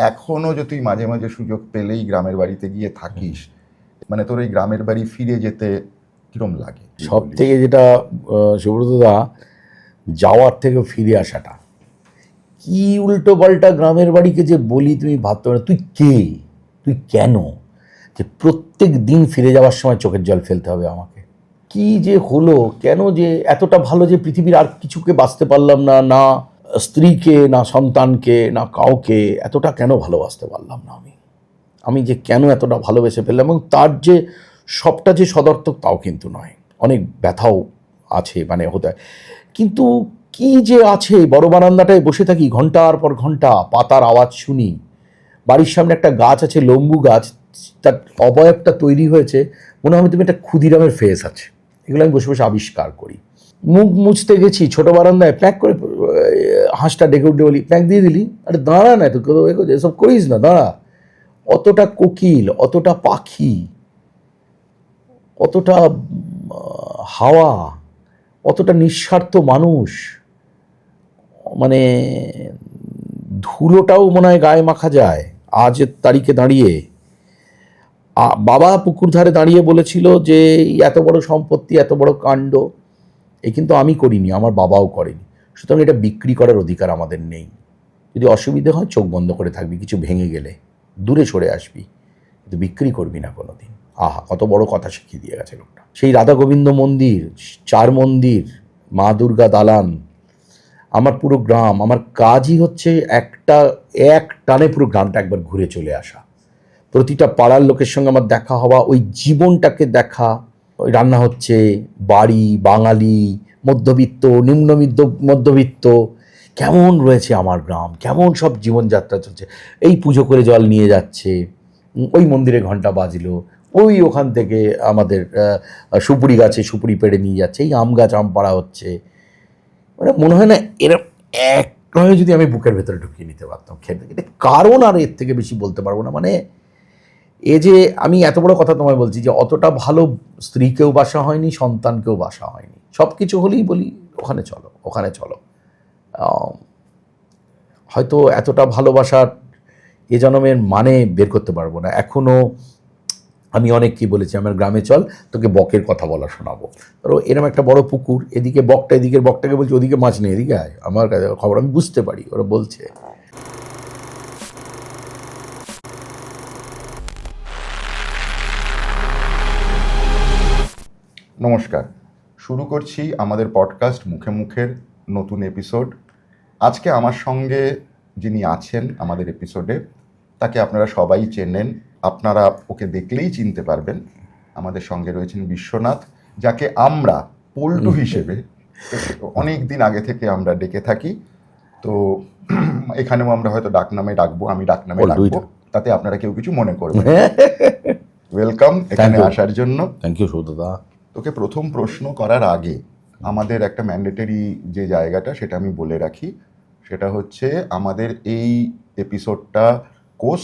এখনো যে তুই মাঝে মাঝে সুযোগ পেলেই গ্রামের বাড়িতে গিয়ে থাকিস, মানে তোর এই গ্রামের বাড়ি ফিরে যেতে কিরম লাগে? সব থেকে যেটা সুব্রতদা, যাওয়ার থেকে ফিরে আসাটা, কি উল্টো পাল্টা গ্রামের বাড়িকে যে বলি তুমি ভাবতে পারো, তুই কে, তুই কেন, যে প্রত্যেক দিন ফিরে যাওয়ার সময় চোখের জল ফেলতে হবে আমাকে। কি যে হলো, কেন যে এতটা ভালো যে পৃথিবীর আর কিছুকে বাঁচতে পারলাম না, না স্ত্রীকে, না সন্তানকে, না কাউকে, এতটা কেন ভালোবাসতে পারলাম না আমি যে কেন এতটা ভালোবেসে ফেললাম। এবং তার যে সবটা যে সদর্থক তাও কিন্তু নয়, অনেক ব্যথাও আছে, মানে হতে হয়। কিন্তু কি যে আছে, বড় বারান্দাটায় বসে থাকি ঘন্টার পর ঘন্টা, পাতার আওয়াজ শুনি, বাড়ির সামনে একটা গাছ আছে, লম্বু গাছ, তার অবয়বটা তৈরি হয়েছে, মনে হয় তুমি একটা ক্ষুদিরামের ফেস আছে। এগুলো আমি বসে বসে আবিষ্কার করি। মুখ মুছতে গেছি ছোট বারান্দায়, প্যাক করে হাঁসটা ডেকে উঠে বলি, প্যাক দিয়ে দিলি, আরে দাঁড়া না, তো এসব করিস না, দাঁড়া। অতটা কোকিল, অতটা পাখি, অতটা হাওয়া, অতটা নিঃস্বার্থ মানুষ, মানে ধুলোটাও মনে হয় গায়ে মাখা যায় আজের তারিখে দাঁড়িয়ে। বাবা পুকুর ধারে দাঁড়িয়ে বলেছিল যে এত বড় সম্পত্তি, এত বড় কাণ্ড, এ কিন্তু আমি করিনি, আমার বাবাও করেনি, সুতরাং এটা বিক্রি করার অধিকার আমাদের নেই। যদি অসুবিধে হয় চোখ বন্ধ করে থাকবি, কিছু ভেঙে গেলে দূরে সরে আসবি, কিন্তু বিক্রি করবি না কোনো দিন। আহা, কত বড় কথা শিখিয়ে দিয়ে গেছে লোকটা। সেই রাধা গোবিন্দ মন্দির, 4 মন্দির, মা দুর্গা দালান, আমার পুরো গ্রাম, আমার কাজই হচ্ছে এক টানে পুরো গ্রামটা একবার ঘুরে চলে আসা, প্রতিটা পাড়ার লোকের সঙ্গে আমার দেখা হওয়া, ওই জীবনটাকে দেখা। ওই রান্না হচ্ছে, বাড়ি, বাঙালি, মধ্যবিত্ত, নিম্ন মধ্যবিত্ত, কেমন রয়েছে আমার গ্রাম, কেমন সব জীবনযাত্রা চলছে। এই পুজো করে জল নিয়ে যাচ্ছে, ওই মন্দিরে ঘন্টা বাজলো, ওই ওখান থেকে আমাদের সুপুরি গাছে সুপুরি পেড়ে নিয়ে যাচ্ছে, এই আম গাছ আম পাড়া হচ্ছে। মানে মনে হয় না এরকম এক নয় যদি আমি বুকের ভেতরে ঢুকিয়ে নিতে পারতাম খেতে, এটা কারণ আর এর থেকে বেশি বলতে পারবো না। মানে এ যে আমি এত বড় কথা তোমায় বলছি যে অতটা ভালো স্ত্রীকেও বাসা হয়নি, সন্তানকেও বাসা হয়নি, সব কিছু হলেই বলি ওখানে চলো, ওখানে চলো। হয়তো এতটা ভালোবাসার এ জন্মের মানে বের করতে পারবো না এখনও। আমি অনেক কি বলেছি, আমার গ্রামে চল, তোকে বকের কথা বলা শোনাবো। ধরো এরকম একটা বড় পুকুর, এদিকে বকটা, এদিকের বকটাকে বলছি ওদিকে মাছ নেই, এদিকে আয়, আমার কাছে খবর, আমি বুঝতে পারি ওরা বলছে। নমস্কার, শুরু করছি আমাদের পডকাস্ট মুখে মুখের নতুন এপিসোড। আজকে আমার সঙ্গে যিনি আছেন আমাদের এপিসোডে, তাকে আপনারা সবাই চেনেন, আপনারা ওকে দেখলেই চিনতে পারবেন। আমাদের সঙ্গে রয়েছেন বিশ্বনাথ, যাকে আমরা পল্টু হিসেবে অনেক দিন আগে থেকে আমরা ডেকে থাকি। তো এখানেও আমরা হয়তো ডাকনামে ডাকবো, আমি ডাকনামে ডাকবো, তাতে আপনারা কেউ কিছু মনে করবেন। ওয়েলকাম এখানে আসার জন্য। থ্যাংক ইউ সৌদাদা। তোকে প্রথম প্রশ্ন করার আগে আমাদের একটা ম্যান্ডেটরি যে জায়গাটা, সেটা আমি বলে রাখি। সেটা হচ্ছে আমাদের এই এপিসোডটা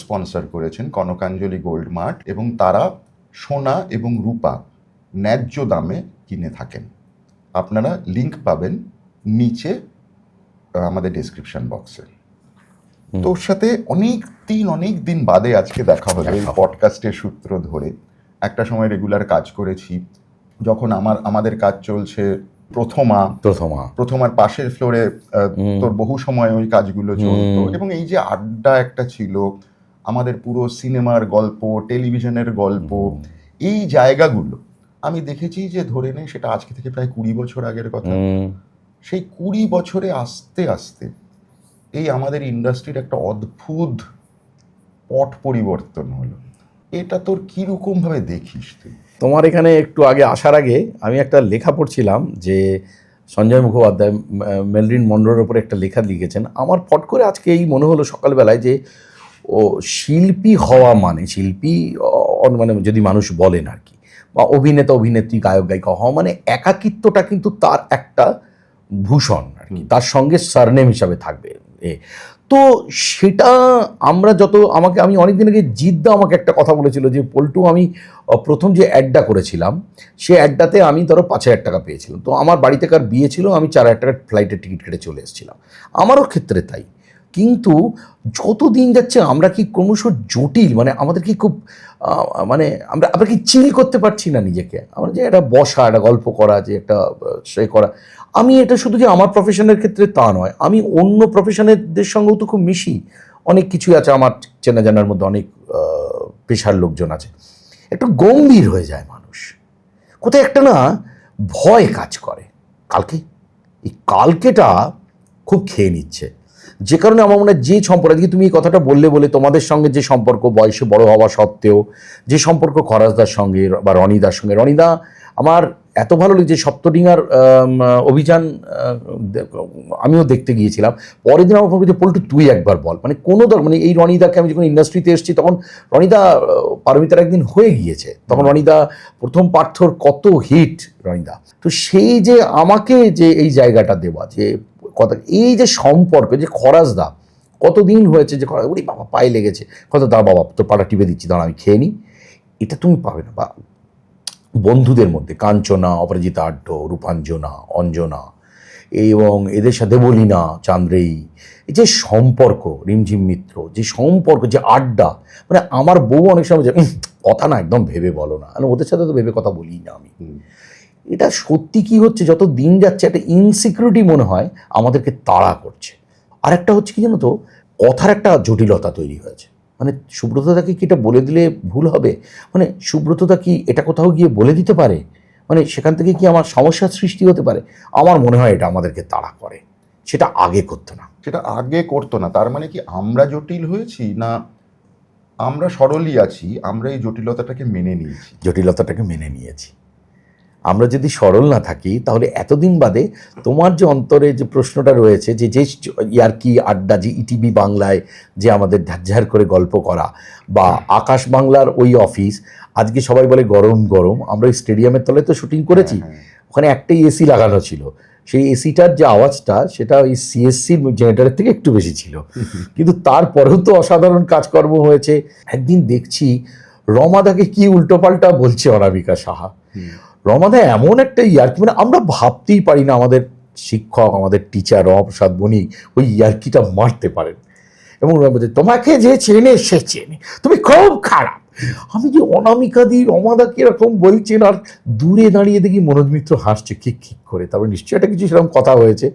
স্পন্সর করেছেন কনকাঞ্জলি গোল্ড মার্ট, এবং তারা সোনা এবং রূপা ন্যায্য দামে কিনে থাকেন। আপনারা লিংক পাবেন নিচে আমাদের ডেসক্রিপশন বক্সে। তোর সাথে অনেক দিন বাদে আজকে দেখা হলো এই পডকাস্টের সূত্র ধরে। একটা সময় রেগুলার কাজ করেছি, যখন আমাদের কাজ চলছে প্রথমার পাশের ফ্লোরে, তোর বহু সময় ওই কাজগুলো চলতো, এবং এই যে আড্ডা একটা ছিল, আমাদের পুরো সিনেমার গল্প, টেলিভিশনের গল্প, এই জায়গাগুলো আমি দেখেছি যে ধরে নে সেটা আজকে থেকে প্রায় 20 বছর আগের কথা। সেই 20 বছরে আস্তে আস্তে এই আমাদের ইন্ডাস্ট্রির একটা অদ্ভুত পট পরিবর্তন হলো। এটা তোর কিরকম ভাবে দেখিস তুই? তোমার এখানে একটু আগে আসার আগে আমি একটা লেখা পড়ছিলাম যে সঞ্জয় মুখোপাধ্যায় মেলরিন মনরোর ওপরে একটা লেখা লিখেছেন। আমার ফট করে আজকে এই মনে হলো সকালবেলায় যে ও শিল্পী হওয়া মানে, শিল্পী মানে যদি মানুষ বলেন আর কি, বা অভিনেতা অভিনেত্রী গায়ক গায়িকা হওয়া মানে একাকিত্বটা কিন্তু তার একটা ভূষণ আর কি, তার সঙ্গে সারনেম হিসাবে থাকবে। তো সেটা আমরা আমি অনেকদিন আগে জিদ্দা আমাকে একটা কথা বলেছিল যে পল্টু, আমি প্রথম যে অ্যাডটা করেছিলাম সে অ্যাডটাতে আমি ধরো 5,000 টাকা পেয়েছিলাম। তো আমার বাড়িতে কার বিয়ে ছিল, আমি 4,000 টাকার ফ্লাইটের টিকিট কেটে চলে এসেছিলাম। আমারও ক্ষেত্রে তাই। কিন্তু যত দিন যাচ্ছে আমরা কি ক্রমশ জটিল, মানে আমাদের কি খুব মানে আমরা কি চিল করতে পারছি না নিজেকে। আমরা যে একটা বসা, একটা গল্প করা, যে একটা সে করা, আমি এটা শুধু যে আমার প্রফেশনের ক্ষেত্রে তা নয়, আমি অন্য প্রফেশনেরদের সঙ্গেও তো খুব মিশি, অনেক কিছুই আছে আমার চেনা জানার মধ্যে, অনেক পেশার লোকজন আছে। একটু গম্ভীর হয়ে যায় মানুষ, কোথায় একটা না ভয় কাজ করে। এই কালকেটা খুব খেয়ে নিচ্ছে, যে কারণে আমার মনে হয় যে সম্পর্ক, আজকে তুমি এই কথাটা বলে তোমাদের সঙ্গে যে সম্পর্ক, বয়সে বড় হওয়া সত্ত্বেও যে সম্পর্ক খরাজদার সঙ্গে বা রনিদার সঙ্গে, রনিদা আমার এত ভালো লেগেছে। সপ্তডিঙার অভিযান আমিও দেখতে গিয়েছিলাম, পরের দিন আমার ফোন করছে, পল্টু তুই একবার বল, মানে কোনো মানে এই রনিদাকে আমি যখন ইন্ডাস্ট্রিতে এসেছি তখন রনিদা পারমিতার একদিন হয়ে গিয়েছে, তখন রনিদা প্রথম পার্থর কত হিট রনিদা। তো সেই যে আমাকে যে এই জায়গাটা দেওয়া, যে কথা, এই যে সম্পর্ক, যে খরাজদা কতদিন হয়েছে, যে ওরে বাবা পায়ে লেগেছে, কত দাঁড়া বাবা তোর পাটা টিপে দিচ্ছি, দাঁড়া আমি খেয়ে নিই, এটা তুমি পাবে না। বা বন্ধুদের মধ্যে কাঞ্চনা, অপরাজিতা আড্ড, রূপাঞ্জনা, অঞ্জনা এবং এদের সাথে দেবলীনা, চান্দ্রেয়ী, এই যে সম্পর্ক, রিমঝিম মিত্র, যে সম্পর্ক, যে আড্ডা, মানে আমার বউ অনেক সময় যে কথা না একদম ভেবে বলো না, মানে ওদের সাথে তো ভেবে কথা বলি না আমি। এটা সত্যি কি হচ্ছে, যত দিন যাচ্ছে একটা ইনসিকিউরিটি মনে হয় আমাদেরকে তাড়া করছে। আর একটা হচ্ছে কি জানো তো, কথার একটা জটিলতা তৈরি হয়েছে। মানে সুব্রতদাকে কি এটা বলে দিলে ভুল হবে, মানে সুব্রতদা কি এটা কোথাও গিয়ে বলে দিতে পারে, মানে সেখান থেকে কি আমার সমস্যার সৃষ্টি হতে পারে। আমার মনে হয় এটা আমাদেরকে তাড়া করে, সেটা আগে করতো না। সেটা আগে করতো না, তার মানে কি আমরা জটিল হয়েছি না আমরা সরলই আছি, আমরা এই জটিলতাটাকে মেনে নিয়েছি। আমরা যদি সরল না থাকি তাহলে এতদিন বাদে তোমার যে অন্তরে যে প্রশ্নটা রয়েছে, যে ইয়ার্কি আড্ডা, যে ইটিভি বাংলায় যে আমাদের ঝাঝঝার করে গল্প করা, বা আকাশ বাংলার ওই অফিস, আজকে সবাই বলে গরম গরম, আমরা ওই স্টেডিয়ামের তলায় তো শুটিং করেছি, ওখানে একটাই এসি লাগানো ছিল, সেই এসিটার যে আওয়াজটা সেটা ওই সিএসসির জেনারেটরের থেকে একটু বেশি ছিল, কিন্তু তারপরেও তো অসাধারণ কাজকর্ম হয়েছে। একদিন দেখছি রমাদাকে কি উল্টোপাল্টা বলছে অনামিকা সাহা। রমাদা এমন একটা ইয়ার্কি, মানে আমরা ভাবতেই পারি না আমাদের শিক্ষক, আমাদের টিচার রমাপ্রসাদ বণিক ওই ইয়ার্কিটা মারতে পারেন। এবং তোমাকে যে চেনে সে চেনে, তুমি খুব খারাপ। আমি যে অনামিকা দি রমাদাকে এরকম বলছেন, আর দূরে দাঁড়িয়ে দেখি মনোজ মিত্র হাসছে খিক খিক করে, তারপরে নিশ্চয়ই একটা কিছু সেরকম কথা হয়েছে।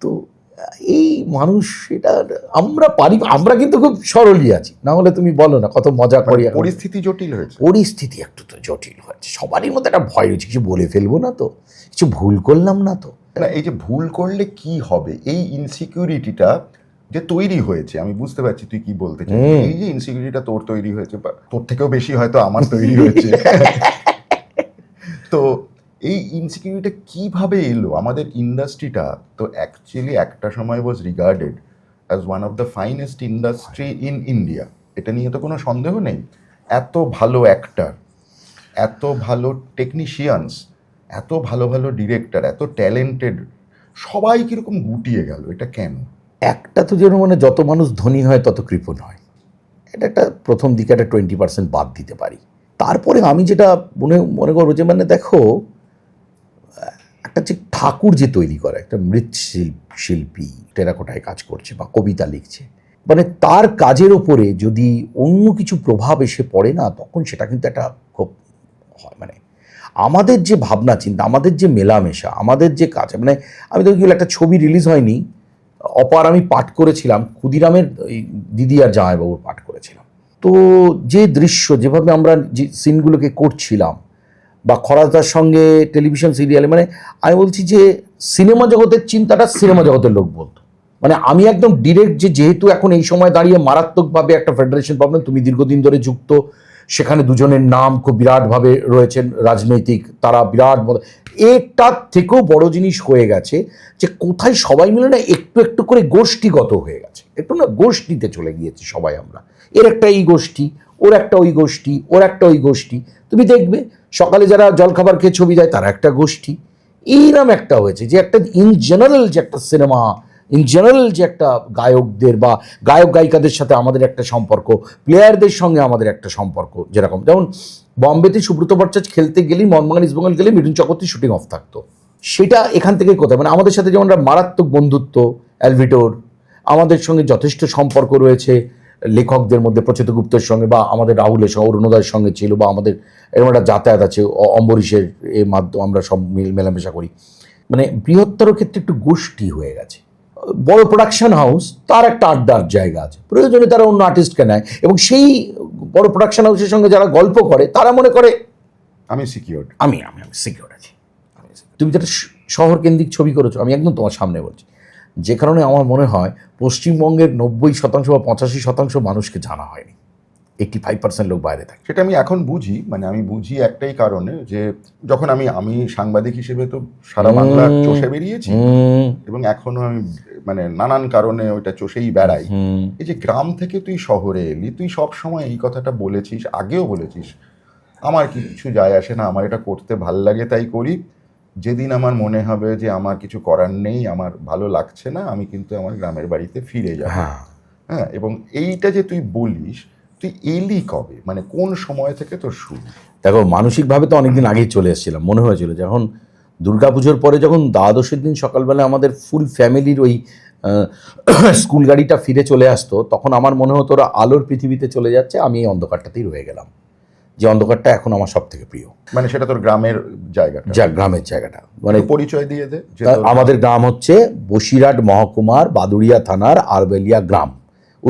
তো এই মানুষ, এটা আমরা পারি, আমরা কিন্তু খুব সরলই আছি, না হলে তুমি বলো না কত মজা করি। পরিস্থিতি জটিল হয়েছে, পরিস্থিতি একটু তো জটিল হয়েছে, সবারই মধ্যে একটা ভয় রয়েছে, কিছু বলে ফেলবো না তো, কিছু ভুল করলাম না তো। না, এই যে ভুল করলে কি হবে, এই ইনসিকিউরিটিটা যে তৈরি হয়েছে, আমি বুঝতে পারছি তুই কি বলতে চাই। এই যে ইনসিকিউরিটিটা তোর তৈরি হয়েছে, বা তোর থেকেও বেশি হয়তো আমার তৈরি হয়েছে, তো এই ইনসিকিউরিটিটা কিভাবে এলো আমাদের ইন্ডাস্ট্রিটা? তো অ্যাকচুয়ালি একটা সময় was regarded as one of the finest industry in India, এটা নিয়ে তো কোনো সন্দেহ নেই। এত ভালো অ্যাক্টর, এত ভালো টেকনিশিয়ানস, এত ভালো ভালো ডিরেক্টর, এত ট্যালেন্টেড, সবাই কীরকম গুটিয়ে গেল, এটা কেন? একটা তো যেন, মানে যত মানুষ ধনী হয় তত কৃপণ হয়, এটা একটা প্রথম দিকে একটা 20% বাদ দিতে পারি। তারপরে আমি যেটা মনে করবো যে, মানে দেখো, একটা যে ঠাকুর যে তৈরি করে, একটা মৃৎশিল্পী টেরাকোটায় কাজ করছে বা কবিতা লিখছে, মানে তার কাজের ওপরে যদি অন্য কিছু প্রভাব এসে পড়ে না, তখন সেটা কিন্তু একটা খুব হয়, মানে আমাদের যে ভাবনা চিন্তা, আমাদের যে মেলামেশা, আমাদের যে কাজ, মানে আমি তো কি একটা ছবি রিলিজ হয়নি, অপার আমি পাঠ করেছিলাম, ক্ষুদিরামের দিদি আর জামাইবাবুর পাঠ করেছিলাম। তো যে দৃশ্য, যেভাবে আমরা যে সিনগুলোকে করছিলাম, বা খরাজদার সঙ্গে টেলিভিশন সিরিয়ালে, মানে আমি বলছি যে সিনেমা জগতের চিন্তাটা সিনেমা জগতের লোক বলতো, মানে আমি একদম ডিরেক্ট, যেহেতু এখন এই সময় দাঁড়িয়ে মারাত্মকভাবে একটা ফেডারেশন প্রবলেম, তুমি দীর্ঘদিন ধরে যুক্ত, সেখানে দুজনের নাম খুব বিরাটভাবে রয়েছেন রাজনৈতিক, তারা বিরাট, এটার থেকেও বড় জিনিস হয়ে গেছে যে কোথায় সবাই মিলে না একটু একটু করে গোষ্ঠীগত হয়ে গেছে, একটু না গোষ্ঠীতে চলে গিয়েছি সবাই আমরা, এর একটা এই গোষ্ঠী, ওর একটা ওই গোষ্ঠী, ওর একটা ওই গোষ্ঠী। তুমি দেখবে সকালে যারা জলখাবার খেয়ে ছবি দেয় তারা একটা গোষ্ঠী, এইরকম একটা হয়েছে যে একটা ইন জেনারেল যে একটা সিনেমা, ইন জেনারেল যে একটা গায়কদের বা গায়ক গায়িকাদের সাথে আমাদের একটা সম্পর্ক, প্লেয়ারদের সঙ্গে আমাদের একটা সম্পর্ক, যেরকম যেমন বম্বেতে সুব্রত ভট্টাচার্য খেলতে গেলেই, মোহনবাগান ইস্টবেঙ্গল গেলে মিঠুন চক্রবর্তী শুটিং অফ থাকতো, সেটা এখান থেকে কোথায়, মানে আমাদের সাথে যেমন মারাত্মক বন্ধুত্ব, অ্যালভিটোর, আমাদের সঙ্গে যথেষ্ট সম্পর্ক রয়েছে লেখকদের মধ্যে, প্রচ্ছদ গুপ্তের সঙ্গে বা আমাদের রাহুলের সঙ্গে, অরুণোদয়ের সঙ্গে ছিল, বা আমাদের এরকম একটা যাতায়াত আছে, অম্বরীশের এর মাধ্যমে আমরা সব মেলামেশা করি। মানে বৃহত্তর ক্ষেত্রে একটু গোষ্ঠী হয়ে গেছে। বড় প্রোডাকশন হাউস তার একটা আড্ডার জায়গা আছে, প্রয়োজনে তারা অন্য আর্টিস্টকে নেয়, এবং সেই বড় প্রোডাকশন হাউসের সঙ্গে যারা গল্প করে তারা মনে করে আমি সিকিউরড, আমি আমি আমি সিকিউর আছি। তুমি যেটা শহর কেন্দ্রিক ছবি করেছো, আমি একদম তোমার সামনে বলছি, যে কারণে আমার মনে হয় পশ্চিমবঙ্গের 90% বা 85% মানুষকে জানা হয়নি, 85% লোক বাইরে থাকে। সেটা আমি এখন বুঝি। মানে আমি বুঝি একটাই কারণে, যে যখন আমি সাংবাদিক হিসেবে তো সারা বাংলা চষে বেরিয়েছি, এবং এখনো আমি মানে নানান কারণে ওইটা চষেই বেড়াই। এই যে গ্রাম থেকে তুই শহরে এলি, তুই সব সময় এই কথাটা বলেছিস, আগেও বলেছিস, আমার কিছু যায় আসে না, আমার এটা করতে ভাল লাগে তাই করি, যেদিন আমার মনে হবে যে আমার কিছু করার নেই, আমার ভালো লাগছে না, আমি কিন্তু আমার গ্রামের বাড়িতে ফিরে যাব। হ্যাঁ, এবং এইটা যে তুই বলিস, তুই এলি কবে, মানে কোন সময় থেকে তোর শুরু? দেখো, মানসিকভাবে তো অনেকদিন আগেই চলে এসেছিলাম। মনে হয়েছিল যখন দুর্গাপুজোর পরে যখন দ্বাদশের দিন সকালবেলা আমাদের ফুল ফ্যামিলির ওই স্কুল গাড়িটা ফিরে চলে আসতো, তখন আমার মনে হতো ওরা আলোর পৃথিবীতে চলে যাচ্ছে, আমি এই অন্ধকারটাতেই রয়ে গেলাম, যে অন্ধকারটা এখন আমার সব থেকে প্রিয়। মানে সেটা তোর গ্রামের জায়গাটা? যা গ্রামের জায়গাটা, মানে পরিচয় দিয়ে দে। আমাদের গ্রাম হচ্ছে বসিরহাট মহকুমার বাদুড়িয়া থানার আরবেলিয়া গ্রাম,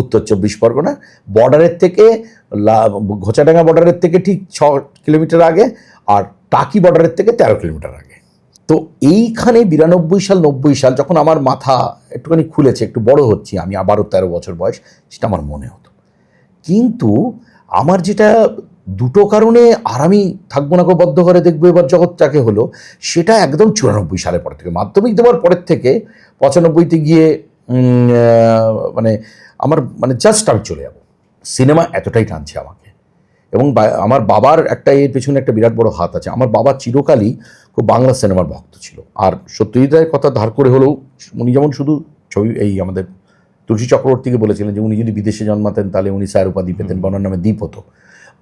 উত্তর 24 পরগনা। বর্ডারের থেকে ঘোচাডাঙ্গা বর্ডারের থেকে ঠিক 6 কিলোমিটার আগে, আর টাকি বর্ডারের থেকে 13 কিলোমিটার আগে। তো এইখানে 92 সাল 90 সাল যখন আমার মাথা একটুখানি খুলেছে, একটু বড় হচ্ছি, আমি আবারও 13 বছর বয়স, সেটা আমার মনে হতো। কিন্তু আমার যেটা দুটো কারণে আর আমি থাকবো না, বদ্ধ করে দেখবো এবার জগৎটাকে হলো, সেটা একদম 94 সালের পর থেকে, মাধ্যমিক দেওয়ার পরের থেকে 95তে গিয়ে মানে আমার মানে জাস্ট আমি চলে যাবো, সিনেমা এতটাই টানছে আমাকে। এবং আমার বাবার একটা এর পেছনে একটা বিরাট বড় হাত আছে। আমার বাবা চিরকালই খুব বাংলা সিনেমার ভক্ত ছিল, আর সত্যজিৎ কথা ধার করে হলেও উনি যেমন শুধু ছবি, এই আমাদের তুলসী চক্রবর্তীকে বলেছিলেন যে উনি যদি বিদেশে জন্মাতেন তাহলে উনি স্যার উপাধি পেতেন, বনার নামে দ্বীপ হতো।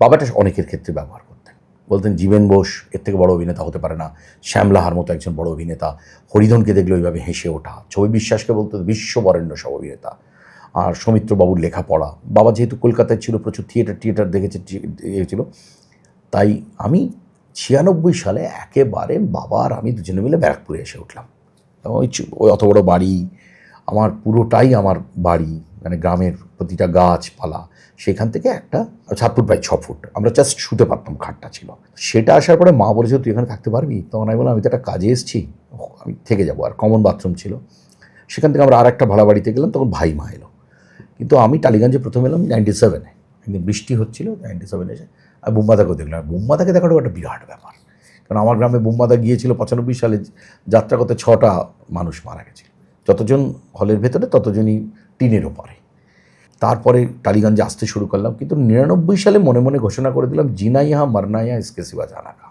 বাবাটা অনেকের ক্ষেত্রে ব্যবহার করতেন, বলতেন জীবেন বোস এর থেকে বড় অভিনেতা হতে পারে না, শ্যামলাহার মতো একজন বড় অভিনেতা, হরিধনকে দেখলে ওইভাবে হেসে ওঠা, ছবি বিশ্বাসকে বলতে বিশ্ববরেণ্য সব অভিনেতা, আর সৌমিত্রবাবুর লেখাপড়া। বাবা যেহেতু কলকাতায় ছিল, প্রচুর থিয়েটার দেখেছিল, তাই আমি 96 সালে একেবারে বাবা আর আমি দুজনে মিলে ব্যারাকপুরে এসে উঠলাম। ওই অত বড় বাড়ি, আমার পুরোটাই আমার বাড়ি, মানে গ্রামের প্রতিটা গাছপালা, সেখান থেকে একটা 7 ফুট বাই 6 ফুট, আমরা জাস্ট শুতে পারতাম, খাটটা ছিল। সেটা আসার পরে মা বলেছিল তুই এখানে থাকতে পারবি? তখন আমি বললাম আমি তো একটা কাজে এসেছি, আমি থেকে যাবো। আর কমন বাথরুম ছিল। সেখান থেকে আমরা আর একটা ভাড়া বাড়িতে গেলাম, তখন ভাই মা এলো। কিন্তু আমি টালিগঞ্জে প্রথম এলাম 97-এ, একদিন বৃষ্টি হচ্ছিল 97 এসে, আর বুম্বাদাকেও দেখলাম। বুম্বাদাকে দেখাটা একটা বিরাট ব্যাপার, কারণ আমার গ্রামে বুম্বাদা গিয়েছিল 95 সালে যাত্রা করতে, 6টা মানুষ মারা গেছিল, যতজন হলের ভেতরে ততজনই টিনের ওপরে। তারপরে টালিগঞ্জে আসতে শুরু করলাম, কিন্তু 99 সালে মনে মনে ঘোষণা করে দিলাম জিনা ইহা মারনা ইহা ইসকে সিওয়া জানা না।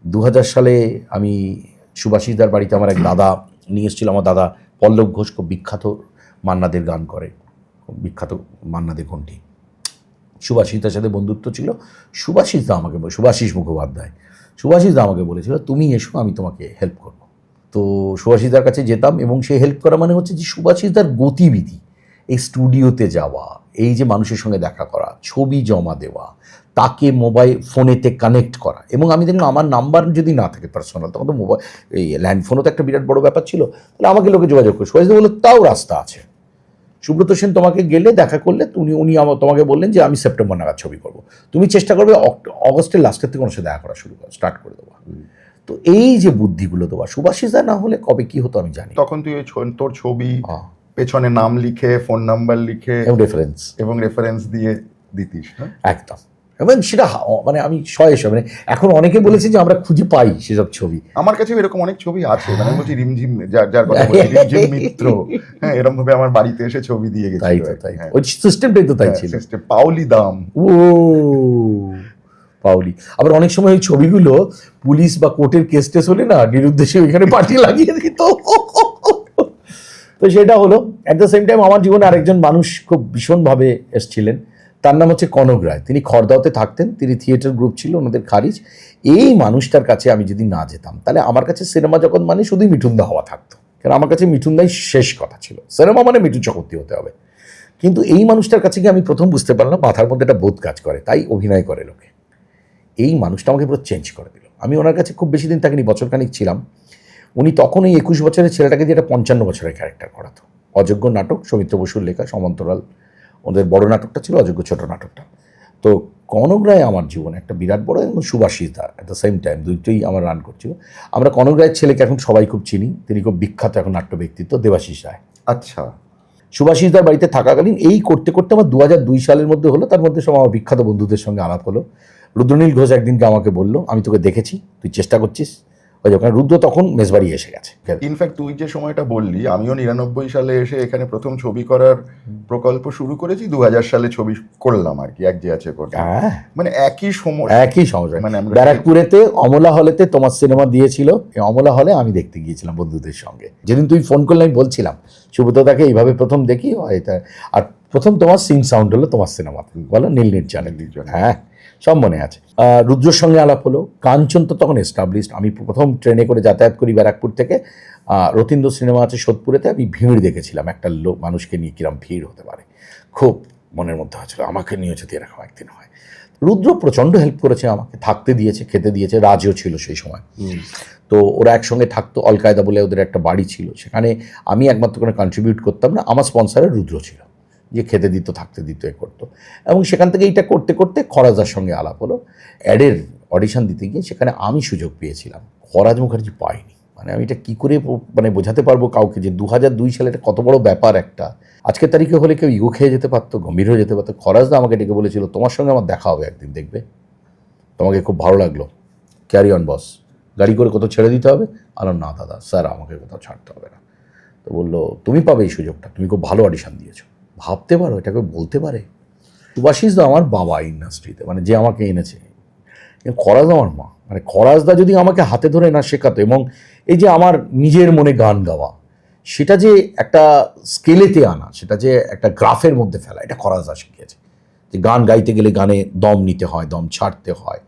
2000 সালে আমি সুভাষিসদার বাড়িতে আমার এক দাদা নিয়ে এসেছিল। আমার দাদা পল্লব ঘোষ, খুব বিখ্যাত মান্নাদের গান করে, বিখ্যাত মান্নাদের ঘণ্টি। সুভাষিসদার সাথে বন্ধুত্ব ছিল। সুভাষিস মুখোপাধ্যায়, সুভাষিসদা আমাকে বলেছিল তুমি এসো, আমি তোমাকে হেল্প করবো। তো সুভাষিসদার কাছে যেতাম, এবং সেই হেল্প করা মানে হচ্ছে যে সুভাষিসদার গতিবিধি, এই স্টুডিওতে যাওয়া, এই যে মানুষের সঙ্গে দেখা করা, ছবি জমা দেওয়া, তাকে মোবাইল ফোনেতে কানেক্ট করা। এবং আমি দেখলাম আমার নাম্বার যদি না থাকে পার্সোনাল, তখন তো মোবাইল, এই ল্যান্ডফোনও তো একটা বিরাট বড় ব্যাপার ছিল, তাহলে আমাকে লোকে যোগাযোগ করে। সুভাষিসদা বললো তাও রাস্তা আছে, সুব্রত সেন তোমাকে গেলে দেখা করলে উনি তোমাকে বললেন যে আমি সেপ্টেম্বর নাগাদ ছবি করবো, তুমি চেষ্টা করবে অগস্টের লাস্টের থেকে ওনার সাথে দেখা করা স্টার্ট করে দেবো। তো এই যে বুদ্ধিগুলো দেওয়া, সুভাষিসদা না হলে কবে কি হতো আমি জানি। তখন তুই তোর ছবি পেছনে নাম লিখে, ফোন নাম্বার লিখে এবং রেফারেন্স দিয়ে দিতিস। একদম। এবং সেটা মানে আমি মানে এখন অনেকে বলেছে যে আমরা খুঁজে পাই সেসব ছবি। আমার কাছে এরকম অনেক ছবি আছে, মানে বলছি রিমঝিম, যার কথা বলছি রিমঝিম মিত্র, হ্যাঁ, এরকম ভাবে আমার বাড়িতে এসে ছবি দিয়ে গেছে। তাই ওই সিস্টেমটাই তো তাই ছিল। পাউলি দাম, পাউলি। আবার অনেক সময় ওই ছবিগুলো পুলিশ বা কোর্টের কেস টেস হলে না, নিরুদ্দেশে ওইখানে পাঠিয়ে লাগিয়ে দিত। তো সেটা হলো। অ্যাট দ্য সেম টাইম আমার জীবনে আরেকজন মানুষ খুব ভীষণভাবে এসেছিলেন, তার নাম হচ্ছে কনক রায়। তিনি খড়দাওতে থাকতেন, তিনি থিয়েটার গ্রুপ ছিল ওনাদের খারিজ। এই মানুষটার কাছে আমি যদি না যেতাম, তাহলে আমার কাছে সিনেমা জগৎ মানে শুধুই মিঠুনদা হওয়া থাকতো। কারণ আমার কাছে মিঠুন দাই শেষ কথা ছিল, সিনেমা মানে মিঠুন চক্রবর্তী হতে হবে। কিন্তু এই মানুষটার কাছে গিয়ে আমি প্রথম বুঝতে পারলাম মাথার মধ্যে একটা বোধ কাজ করে, তাই অভিনয় করে লোকে। এই মানুষটা আমাকে পুরো চেঞ্জ করে দিল। আমি ওনার কাছে খুব বেশি দিন থাকিনি, বছরখানিক ছিলাম। উনি তখন এই 21 বছরের ছেলেটাকে দিয়ে একটা 55 বছরের ক্যারেক্টার করাতো। অযোগ্য নাটক, সৌমিত্র বসুর লেখা, সমান্তরাল ওদের বড় নাটকটা ছিল, অযোগ্য ছোট নাটকটা। তো কনক রায় আমার জীবনে একটা বিরাট বড়, এবং সুভাষিস দা অ্যাট দ্য সেম টাইম, দুইটাই আমার রান করছিল। আমরা কনক রায়ের ছেলেকে এখন সবাই খুব চিনি, তিনি খুব বিখ্যাত এখন নাট্য ব্যক্তিত্ব, দেবাশিস রায়। আচ্ছা, সুভাষিস দার বাড়িতে থাকাকালীন এই করতে করতে আমার 2002 সালের মধ্যে হলো, তার মধ্যে সব আমার বিখ্যাত বন্ধুদের সঙ্গে আলাপ হলো। রুদ্রনীল ঘোষ একদিনকে আমাকে বলল, আমি তোকে দেখেছি, তুই চেষ্টা করছিস। ওই ওখানে রুদ্র তখন মেজবাড়ি এসে গেছে। ইনফ্যাক্ট তুই যে সময়টা বললি, আমিও 99 সালে এসে এখানে প্রথম ছবি করার প্রকল্প শুরু করেছি, 2000 সালে ছবি করলাম আর কি, এক যে আছে করলাম। হ্যাঁ, মানে একই সময়, একই সময় মানে আমরা ব্যারাকপুরেতে অমলা হলেতে তোমার সিনেমা দিয়েছিল। এই অমলা হলে আমি দেখতে গিয়েছিলাম বন্ধুদের সঙ্গে। যেদিন তুই ফোন করলে আমি বলছিলাম সুব্রতদাকে এইভাবে প্রথম দেখি, এটা আর প্রথম তোমার সিং সাউন্ড হলো তোমার সিনেমা, বলো নীল নির্জনে। হ্যাঁ, সব মনে আছে। রুদ্রর সঙ্গে আলাপ হলো। কাঞ্চন তো তখন এস্টাবলিশড। আমি প্রথম ট্রেনে করে যাতায়াত করি ব্যারাকপুর থেকে, রতীন্দ্র সিনেমা আছে সোদপুরেতে, আমি ভিড় দেখেছিলাম, একটা লোক মানুষকে নিয়ে কিরম ভিড় হতে পারে, খুব মনের মধ্যে হয়েছিল আমাকে নিয়ে যদি এরকম একদিন হয়। রুদ্র প্রচণ্ড হেল্প করেছে, আমাকে থাকতে দিয়েছে, খেতে দিয়েছে। রাজও ছিল সেই সময়, তো ওরা একসঙ্গে থাকতো। অল কায়দা বলে ওদের একটা বাড়ি ছিল, সেখানে আমি একমাত্র কোনো কন্ট্রিবিউট করতাম না, আমার স্পন্সারের রুদ্র ছিল, যে খেতে দিত, থাকতে দিত, এ করতো। এবং সেখান থেকে এইটা করতে করতে খরাজার সঙ্গে আলাপ হলো। অ্যাডের অডিশন দিতে গিয়ে সেখানে আমি সুযোগ পেয়েছিলাম, খরাজ মুখার্জি পাইনি। মানে আমি এটা কী করে মানে বোঝাতে পারবো কাউকে যে 2002 সালে এটা কত বড় ব্যাপার একটা। আজকের তারিখে হলে কেউ ইগো খেয়ে যেতে পারতো, গম্ভীর হয়ে যেতে পারতো। খরাজদা আমাকে ডেকে বলেছিল, তোমার সঙ্গে আমার দেখা হবে একদিন, দেখবে তোমাকে খুব ভালো লাগলো, ক্যারি অন বস, গাড়ি করে কোথাও ছেড়ে দিতে হবে। আলো না দাদা, স্যার আমাকে কোথাও ছাড়তে হবে না। তো বললো, তুমি পাবে এই সুযোগটা, তুমি খুব ভালো অডিশন দিয়েছো। ভাবতে পারো, এটাকে বলতে পারে। সুভাষিস দা আমার বাবা ইন্ডাস্ট্রিতে, মানে যে আমাকে এনেছে। খরাজদা আমার মা। মানে খরাজদা যদি আমাকে হাতে ধরে না শেখাতো, এবং এই যে আমার নিজের মনে গান গাওয়া, সেটা যে একটা স্কেলেতে আনা, সেটা যে একটা গ্রাফের মধ্যে ফেলা, এটা খরাজদা শিখিয়েছে। যে গান গাইতে গেলে গানে দম নিতে হয়, দম ছাড়তে হয়।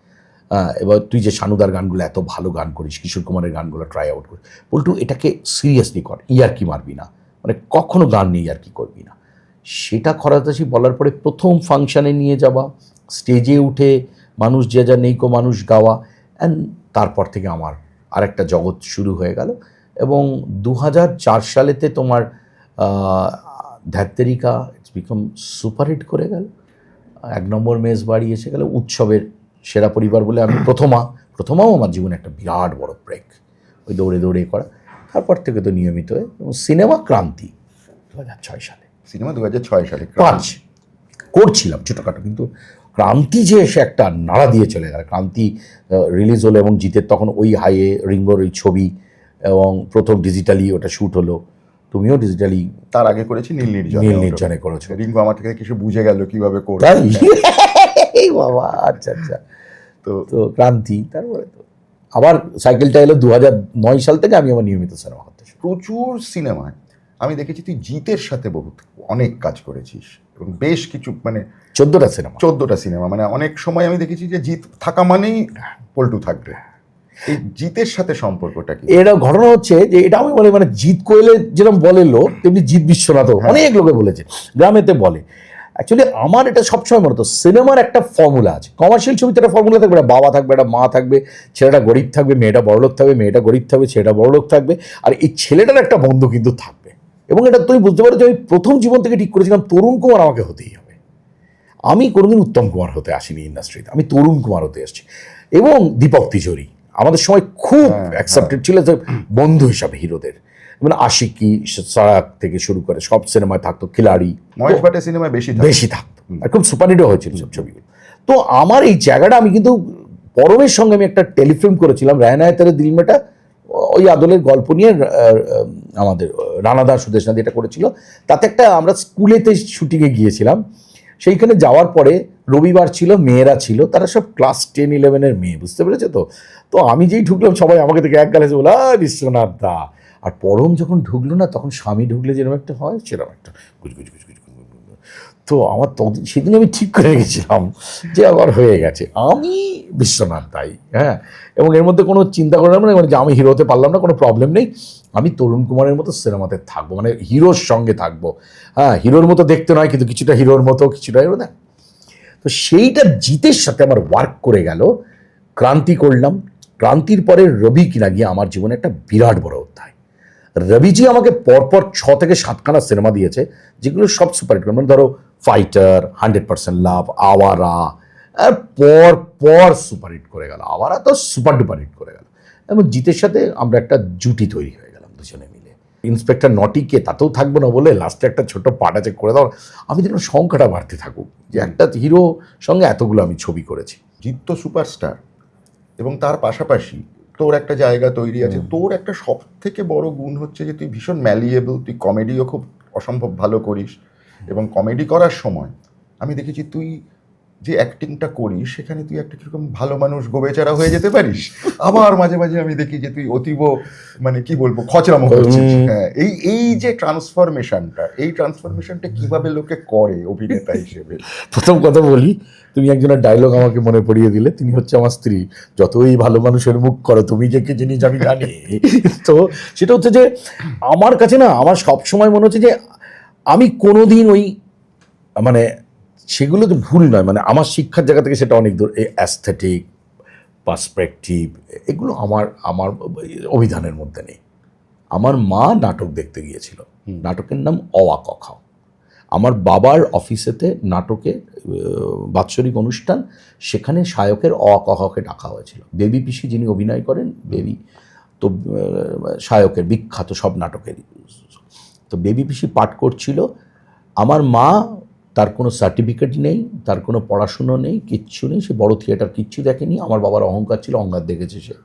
এবার তুই যে শানুদার গানগুলো এত ভালো গান করিস, কিশোর কুমারের গানগুলো ট্রাই আউট করিস, বলটু এটাকে সিরিয়াসলি কর, ইয়ার্কি মারবি না, মানে কখনো গান নিয়ে ইয়ার্কি করবি না। সেটা খরাজদাসী বলার পরে প্রথম ফাংশানে নিয়ে যাওয়া, স্টেজে উঠে মানুষ যে যা নেই কো মানুষ গাওয়া, অ্যান্ড তারপর থেকে আমার আরেকটা জগৎ শুরু হয়ে গেল। এবং 2004 সালেতে তোমার ধ্যাত্তেরিকা ইটস বিকাম সুপারহিট করে গেল। 1 নম্বর মেজবাড়ি এসে গেল, উৎসবের সেরা পরিবার বলে আমি প্রথমাও আমার জীবনে একটা বিরাট বড় ব্রেক, ওই দৌড়ে দৌড়ে করা। তারপর থেকে তো নিয়মিত হয়ে, এবং সিনেমা ক্রান্তি 2006 সালে, সিনেমা 2006 সালে 5 করছিলাম ছোটোখাটো, কিন্তু ক্রান্তি যে এসে একটা নাড়া দিয়ে চলে গেল। ক্রান্তি রিলিজ হলো, এবং জিতের তখন ওই হাইয়ে রিঙ্গোর ওই ছবি, এবং প্রথম ডিজিটালি ওটা শ্যুট হলো। তুমিও ডিজিটালি তার আগে করেছি নীল নির্জনে করেছো। রিঙ্গু আমার থেকে কিছু বুঝে গেল কিভাবে করবে। তাই এই বাবা, আচ্ছা আচ্ছা। তো ক্রান্তি, তারপরে তো আবার সাইকেলটা এলো 2009 সাল থেকে আমি আমার নিয়মিত সিনেমা করতে শুরু। প্রচুর সিনেমায় আমি দেখেছি তুই জিতের সাথে অনেক কাজ করেছিস, এবং বেশ কিছু, মানে 14টা সিনেমা, মানে অনেক সময় আমি দেখেছি যে জিত থাকা মানেই পল্টু থাকবে। এই জিতের সাথে সম্পর্কটা কি? এটা ঘটনা হচ্ছে যে এটা আমি বলে, মানে জিৎ কোয়েলে যেরকম বলে লোক, তেমনি জিৎ বিশ্বনাথও অনেক লোকে বলেছে, গ্রামেতে বলে। অ্যাকচুয়ালি আমার এটা সবসময় মনে হতো, সিনেমার একটা ফর্মুলা আছে, কমার্শিয়াল ছবিতে একটা ফর্মুলা থাকবে, একটা বাবা থাকবে, একটা মা থাকবে, ছেলেটা গরিব থাকবে, মেয়েটা বড়লোক থাকবে, মেয়েটা গরিব থাকবে, ছেলেটা বড়লোক থাকবে, আর এই ছেলেটার একটা বন্ধু কিন্তু থাকবে। এবং এটা তুমি বুঝতে পারো যে আমি প্রথম জীবন থেকে ঠিক করেছিলাম তরুণ কুমার আমাকে হতেই হবে। আমি কোনোদিন উত্তম কুমার হতে আসিনি ইন্ডাস্ট্রিতে, আমি তরুণ কুমার হতে এসেছি। এবং দীপক তিজোরি আমাদের সময় খুব অ্যাকসেপ্টেড ছিল যে বন্ধু হিসাবে হিরোদের, মানে আশিকি সারাক থেকে শুরু করে সব সিনেমায় থাকতো, খিলাড়ি, মহেশ ভাটের সিনেমায় বেশি থাকতো, আর খুব সুপারহিটও হয়েছিল সব ছবিগুলো। তো আমার এই জায়গাটা, আমি কিন্তু পরমের সঙ্গে আমি একটা টেলিফিল্ম করেছিলাম, রায়নায় তেরে দিল মেটা, ওই আদলের গল্প নিয়ে আমাদের রানাদার সুদেশনাথ এটা করেছিল। তাতে একটা আমরা স্কুলেতে শুটিংয়ে গিয়েছিলাম, সেইখানে যাওয়ার পরে রবিবার ছিল, মেয়েরা ছিল, তারা সব ক্লাস 10-11 মেয়ে, বুঝতে পেরেছো তো। তো আমি যেই ঢুকলাম, সবাই আমাকে থেকে এক গালে বলে বিশ্বনাথ দা। আর পরম যখন ঢুকলো না, তখন স্বামী ঢুকলে যেরকম একটা হয়, সেরকম একটা গুজগুজ। তো তো আমার সেদিন আমি ঠিক করে গেছিলাম যে আবার হয়ে গেছে, আমি বিশ্বনাথ তাই, হ্যাঁ। এবং এর মধ্যে কোনো চিন্তা করলাম না যে আমি হিরো হতে পারলাম না, কোনো প্রবলেম নেই, আমি তরুণ কুমারের মতো সিনেমাতে থাকবো, মানে হিরোর সঙ্গে থাকবো, হ্যাঁ, হিরোর মতো দেখতে নয় কিন্তু কিছুটা হিরোর মতো, কিছুটা হিরো না। তো সেইটা জিতের সাথে আমার ওয়ার্ক করে গেল। ক্রান্তি করলাম, ক্রান্তির পরে রবি কিনা গিয়ে আমার জীবনে একটা বিরাট বড় অধ্যায়। রবিজি আমাকে পরপর 6 থেকে 7খানা সিনেমা দিয়েছে, যেগুলো সব সুপারহিট, মানে ধরো ফাইটার, 100% লাভ, আওয়ারা, আর পর পর সুপারহিট করে গেল। আওয়ারা তো সুপার ডুপার হিট করে গেল, এবং জিতের সাথে আমরা একটা জুটি তৈরি হয়ে গেলাম দুজনে মিলে। ইন্সপেক্টর নটিকে তাতেও থাকবো না বলে লাস্টে একটা ছোট পার্ট আছে করে দাও, আমি দেখলাম সংখ্যাটা বাড়তে থাকুক, যে একটা হিরো সঙ্গে এতগুলো আমি ছবি করেছি। জিৎ তো সুপারস্টার, এবং তার পাশাপাশি তোর একটা জায়গা তৈরি আছে। তোর একটা সব থেকে বড় গুণ হচ্ছে যে তুই ভীষণ ম্যালিয়েবল, তুই কমেডিও খুব অসম্ভব ভালো করিস, এবং কমেডি করার সময় আমি দেখেছি তুই যে অ্যাক্টিংটা করিস সেখানে তুই একটা কিরকম ভালো মানুষ গোবেচারা হয়ে যেতে পারিস, আবার মাঝে মাঝে আমি দেখি যে তুই অতীব মানে কি বলবো খচরামো করছিস। হ্যাঁ, এই যে ট্রান্সফরমেশনটা কিভাবে লোকে করে অভিনেতা হিসেবে? প্রথম কথা বলি, তুমি একজনের ডায়লগ আমাকে মনে পড়িয়ে দিলে, তিনি হচ্ছে আমার স্ত্রী, যতই ভালো মানুষের মুখ করো তুমি যে কি জিনিস আমি জানি। তো সেটা হচ্ছে যে আমার কাছে না, আমার সবসময় মনে হচ্ছে যে আমি কোনোদিন ওই মানে সেগুলো তো ভুল নয়, মানে আমার শিক্ষার জায়গা থেকে সেটা অনেক দূর। এই অ্যাস্থেটিক পার্সপেক্টিভ এগুলো আমার আমার অভিধানের মধ্যে নেই। আমার মা নাটক দেখতে গিয়েছিল, নাটকের নাম অওয়া ক খ। আমার বাবার অফিসেতে নাটকের বাৎসরিক অনুষ্ঠান, সেখানে শায়কের অ ক খকে ডাকা হয়েছিল। বেবি পিসি যিনি অভিনয় করেন, বেবি তো শায়কের বিখ্যাত সব নাটকেরই, তো বেবি পিসি পাঠ করছিল। আমার মা, তার কোনো সার্টিফিকেট নেই, তার কোনো পড়াশুনো নেই, কিচ্ছু নেই, সে বড় থিয়েটার কিচ্ছু দেখেনি। আমার বাবার অহংকার ছিল, অহংকার দেখেছে সে।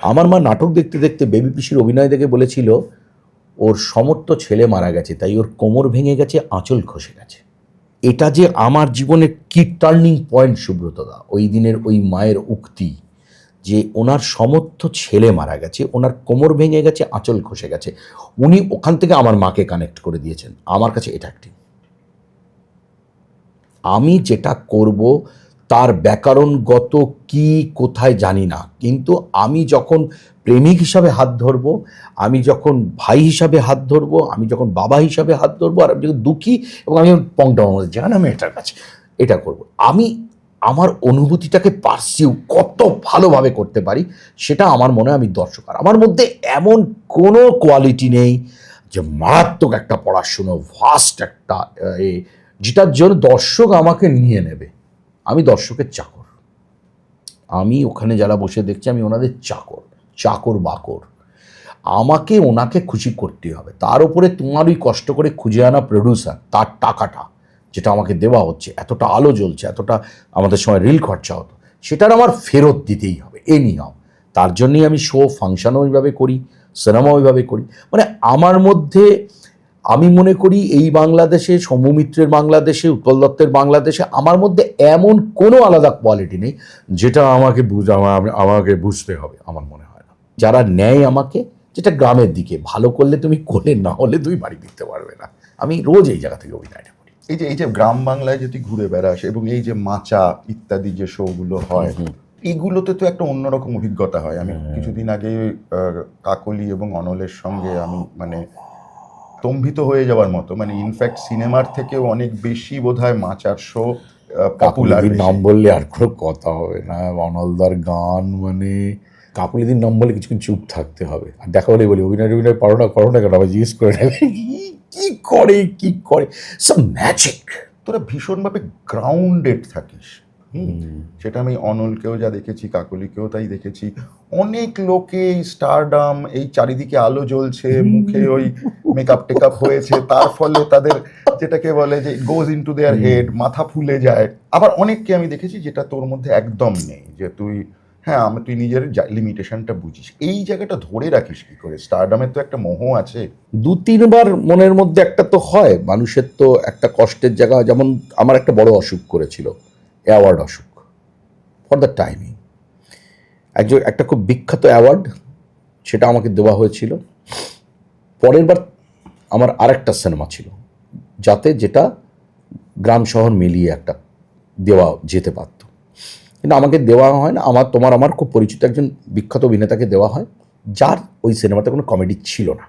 আমার মা নাটক দেখতে দেখতে বেবি পিসির অভিনয় দেখে বলেছিল ওর সমর্থ ছেলে মারা গেছে, তাই ওর কোমর ভেঙে গেছে, আঁচল খসে গেছে। এটা যে আমার জীবনের কি টার্নিং পয়েন্ট সুব্রতদা, ওই দিনের ওই মায়ের উক্তি যে ওনার সমর্থ ছেলে মারা গেছে, ওনার কোমর ভেঙে গেছে, আঁচল খসে গেছে, উনি ওখান থেকে আমার মাকে কানেক্ট করে দিয়েছেন। আমার কাছে এটা একটি, আমি যেটা করব তার ব্যাকরণগত কি কোথায় জানি না, কিন্তু আমি যখন প্রেমিক হিসাবে হাত ধরবো, আমি যখন ভাই হিসাবে হাত ধরবো, আমি যখন বাবা হিসাবে হাত ধরবো, আর আমি যখন দুঃখী এবং আমি পংটা জান আমি এটার কাছে এটা করব, আমি আমার অনুভূতিটাকে পারসিউ কত ভালোভাবে করতে পারি সেটা আমার মনে হয় আমি দর্শক। আর আমার মধ্যে এমন কোনো কোয়ালিটি নেই যে মারাত্মক একটা পড়াশুনো, ভাস্ট একটা যেটার জন্য দর্শক আমাকে নিয়ে নেবে। আমি দর্শকের চাকর, আমি ওখানে যারা বসে দেখছি আমি ওনাদের চাকর বাকর। আমাকে ওনাকে খুশি করতে হবে, তার উপরে তোমার ওই কষ্ট করে খুঁজে আনা প্রডিউসার, তার টাকাটা যেটা আমাকে দেওয়া হচ্ছে, এতটা আলো জ্বলছে, এতটা আমাদের সময় রিল খরচা হতো, সেটার আমার ফেরত দিতেই হবে, এ নিয়ম। তার জন্যই আমি শো ফাংশনও ওইভাবে করি, সিনেমা ওইভাবে করি। মানে আমার মধ্যে আমি মনে করি এই বাংলাদেশে, সৌম্য মিত্রের বাংলাদেশে, উৎপল দত্তের বাংলাদেশে আমার মধ্যে এমন কোনো আলাদা কোয়ালিটি নেই যেটা আমাকে বুঝতে হবে, আমার মনে হয় না। যারা নেয় আমাকে, যেটা গ্রামের দিকে, ভালো করলে তুমি কোলে, না হলে তুই বাড়ি দিতে পারবে না। আমি রোজ এই জায়গা থেকে অভিনয়টা করি। এই যে গ্রাম বাংলায় যদি ঘুরে বেড়াস, এবং এই যে মাচা ইত্যাদি যে শোগুলো হয়, এগুলোতে তো একটা অন্যরকম অভিজ্ঞতা হয়। আমি কিছুদিন আগে কাকলি এবং অনলের সঙ্গে আমি মানে স্তম্ভিত হয়ে যাওয়ার মতো, মানে ইনফ্যাক্ট সিনেমার থেকেও অনেক বেশি বোধহয় মাচার শো পপুলার। নাম বললে আর কোনো কথা হবে না, অনলদার গান, মানে কাকুলিদির নাম বলে কিছুক্ষণ চুপ থাকতে হবে। আর দেখা হলে বলি অভিনয় করো না কেন, আবার জিজ্ঞেস করে নেবে কি করে সব ম্যাজিক। তোরা ভীষণভাবে গ্রাউন্ডেড থাকিস। সেটা আমি অনলকেও যা দেখেছি, কাকলিকেও তাই দেখেছি। অনেক লোকে স্টারডাম, এই চারিদিকে আলো জ্বলছে, মুখে ওই মেকআপ টেকআপ হয়েছে, তার ফলে তাদের যেটাকে বলে যে গোজ ইনটু দেয়ার হেড, মাথা ফুলে যায়। আবার অনেককে আমি দেখেছি যেটা তোর মধ্যে একদম নেই, যে তুই তুই নিজের লিমিটেশনটা বুঝিস। এই জায়গাটা ধরে রাখিস কি করে? স্টারডামের তো একটা মোহ আছে। 2-3বার মনের মধ্যে একটা তো হয়, মানুষের তো একটা কষ্টের জায়গা। যেমন আমার একটা বড় অসুখ করেছিল, অ্যাওয়ার্ড অসুখ ফর দ্য টাইমিং। একটা খুব বিখ্যাত অ্যাওয়ার্ড, সেটা আমাকে দেওয়া হয়েছিল। পরের বার আমার আরেকটা সিনেমা ছিল যেটা গ্রাম শহর মিলিয়ে একটা দেওয়া যেতে পারত, কিন্তু আমাকে দেওয়া হয় না। আমার খুব পরিচিত একজন বিখ্যাত অভিনেতাকে দেওয়া হয়, যার ওই সিনেমাতে কোনো কমেডি ছিল না।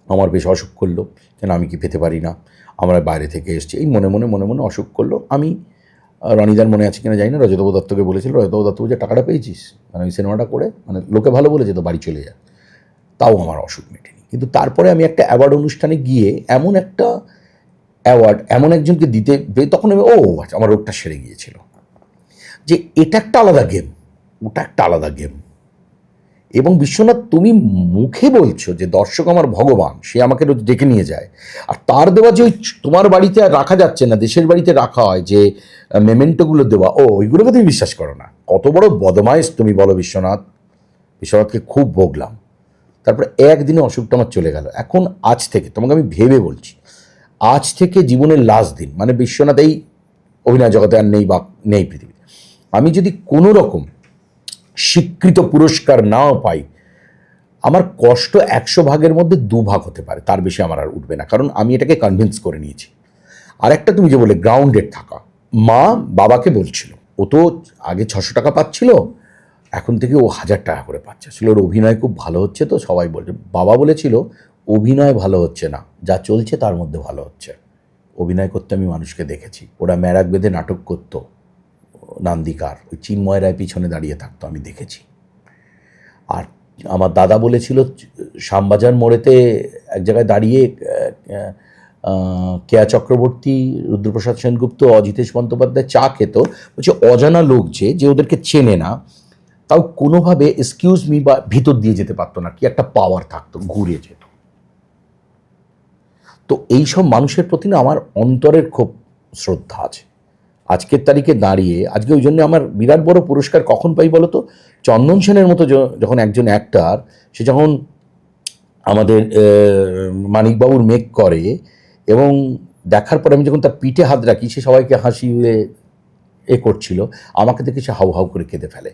আমার বেশ অসুখ করলো, কেন আমি কি পেতে পারি না, আমরা বাইরে থেকে এসেছি, এই মনে মনে অসুখ করলো। আমি রনিদার মনে আছে কিনা জানি না, রজতবাবু দত্তকে বলেছিল, রজতবাবু দত্ত যে টাকাটা পেয়েছিস, মানে ওই সিনেমাটা করে, মানে লোকে ভালো বলেছে তো বাড়ি চলে যা। তাও আমার অসুখ মেটেনি। কিন্তু তারপরে আমি একটা অ্যাওয়ার্ড অনুষ্ঠানে গিয়ে এমন একটা অ্যাওয়ার্ড এমন একজনকে দিতে তখন আমি আচ্ছা, আমার রোগটা সেরে গিয়েছিল। যে এটা একটা আলাদা গেম, ওটা একটা আলাদা গেম। এবং বিশ্বনাথ, তুমি মুখে বলছো যে দর্শক আমার ভগবান, সে আমাকে রোজ ডেকে নিয়ে যায়, আর তার দেওয়া যে ওই তোমার বাড়িতে আর রাখা যাচ্ছে না, দেশের বাড়িতে রাখা হয় যে মেমেন্টোগুলো দেওয়া, ওইগুলোকে তুমি বিশ্বাস করো না। কত বড় বদমাইশ তুমি বলো বিশ্বনাথ। বিশ্বনাথকে খুব ভোগলাম, তারপরে একদিনে অসুখটা আমার চলে গেল। এখন আজ থেকে তোমাকে আমি ভেবে বলছি, আজ থেকে জীবনের লাস্ট দিন, মানে বিশ্বনাথ এই অভিনয় জগতে আর নেই বা নেই পৃথিবী, আমি যদি কোনো রকম স্বীকৃত পুরস্কার নাও পাই, আমার কষ্ট 100 ভাগের মধ্যে 2 ভাগ হতে পারে, তার বেশি আমার আর উঠবে না, কারণ আমি এটাকে কনভিন্স করে নিয়েছি। আর একটা, তুমি যে বলে গ্রাউন্ডেড থাকা, মা বাবাকে বলছিল, ও তো আগে 600 টাকা পাচ্ছিল, এখন থেকে ও 1000 টাকা করে পাচ্ছে, আসলে ওর অভিনয় খুব ভালো হচ্ছে, তো সবাই বলছে। বাবা বলেছিল অভিনয় ভালো হচ্ছে না, যা চলছে তার মধ্যে ভালো হচ্ছে। অভিনয় করতে আমি মানুষকে দেখেছি, ওরা ম্যারাক বেঁধে নাটক করতো, নান্দিকার ওই চিন্ময় রায় পিছনে দাঁড়িয়ে থাকতো, আমি দেখেছি। আর আমার দাদা বলেছিল, শ্যামবাজার মোড়েতে এক জায়গায় দাঁড়িয়ে কেয়া চক্রবর্তী, রুদ্রপ্রসাদ সেনগুপ্ত, অজিতেশ বন্দ্যোপাধ্যায় চা খেত, বলছে অজানা লোক যে ওদেরকে চেনে না, তাও কোনোভাবে এক্সকিউজ মি বা ভিতর দিয়ে যেতে পারতো না, কি একটা পাওয়ার থাকতো, ঘুরে যেত। তো এইসব মানুষের প্রতি না আমার অন্তরের খুব শ্রদ্ধা আছে। আজকের তারিখে দাঁড়িয়ে, আজকে ওই জন্য আমার বিরাট বড় পুরস্কার কখন পাই বলো তো, চন্দন সেনের মতো যখন একজন অ্যাক্টার, সে যখন আমাদের মানিকবাবুর মেক করে, এবং দেখার পরে আমি যখন তার পিঠে হাত রাখি, সে সবাইকে হাসিয়ে করছিল, আমাকে দেখে সে হাউ হাউ করে কেঁদে ফেলে।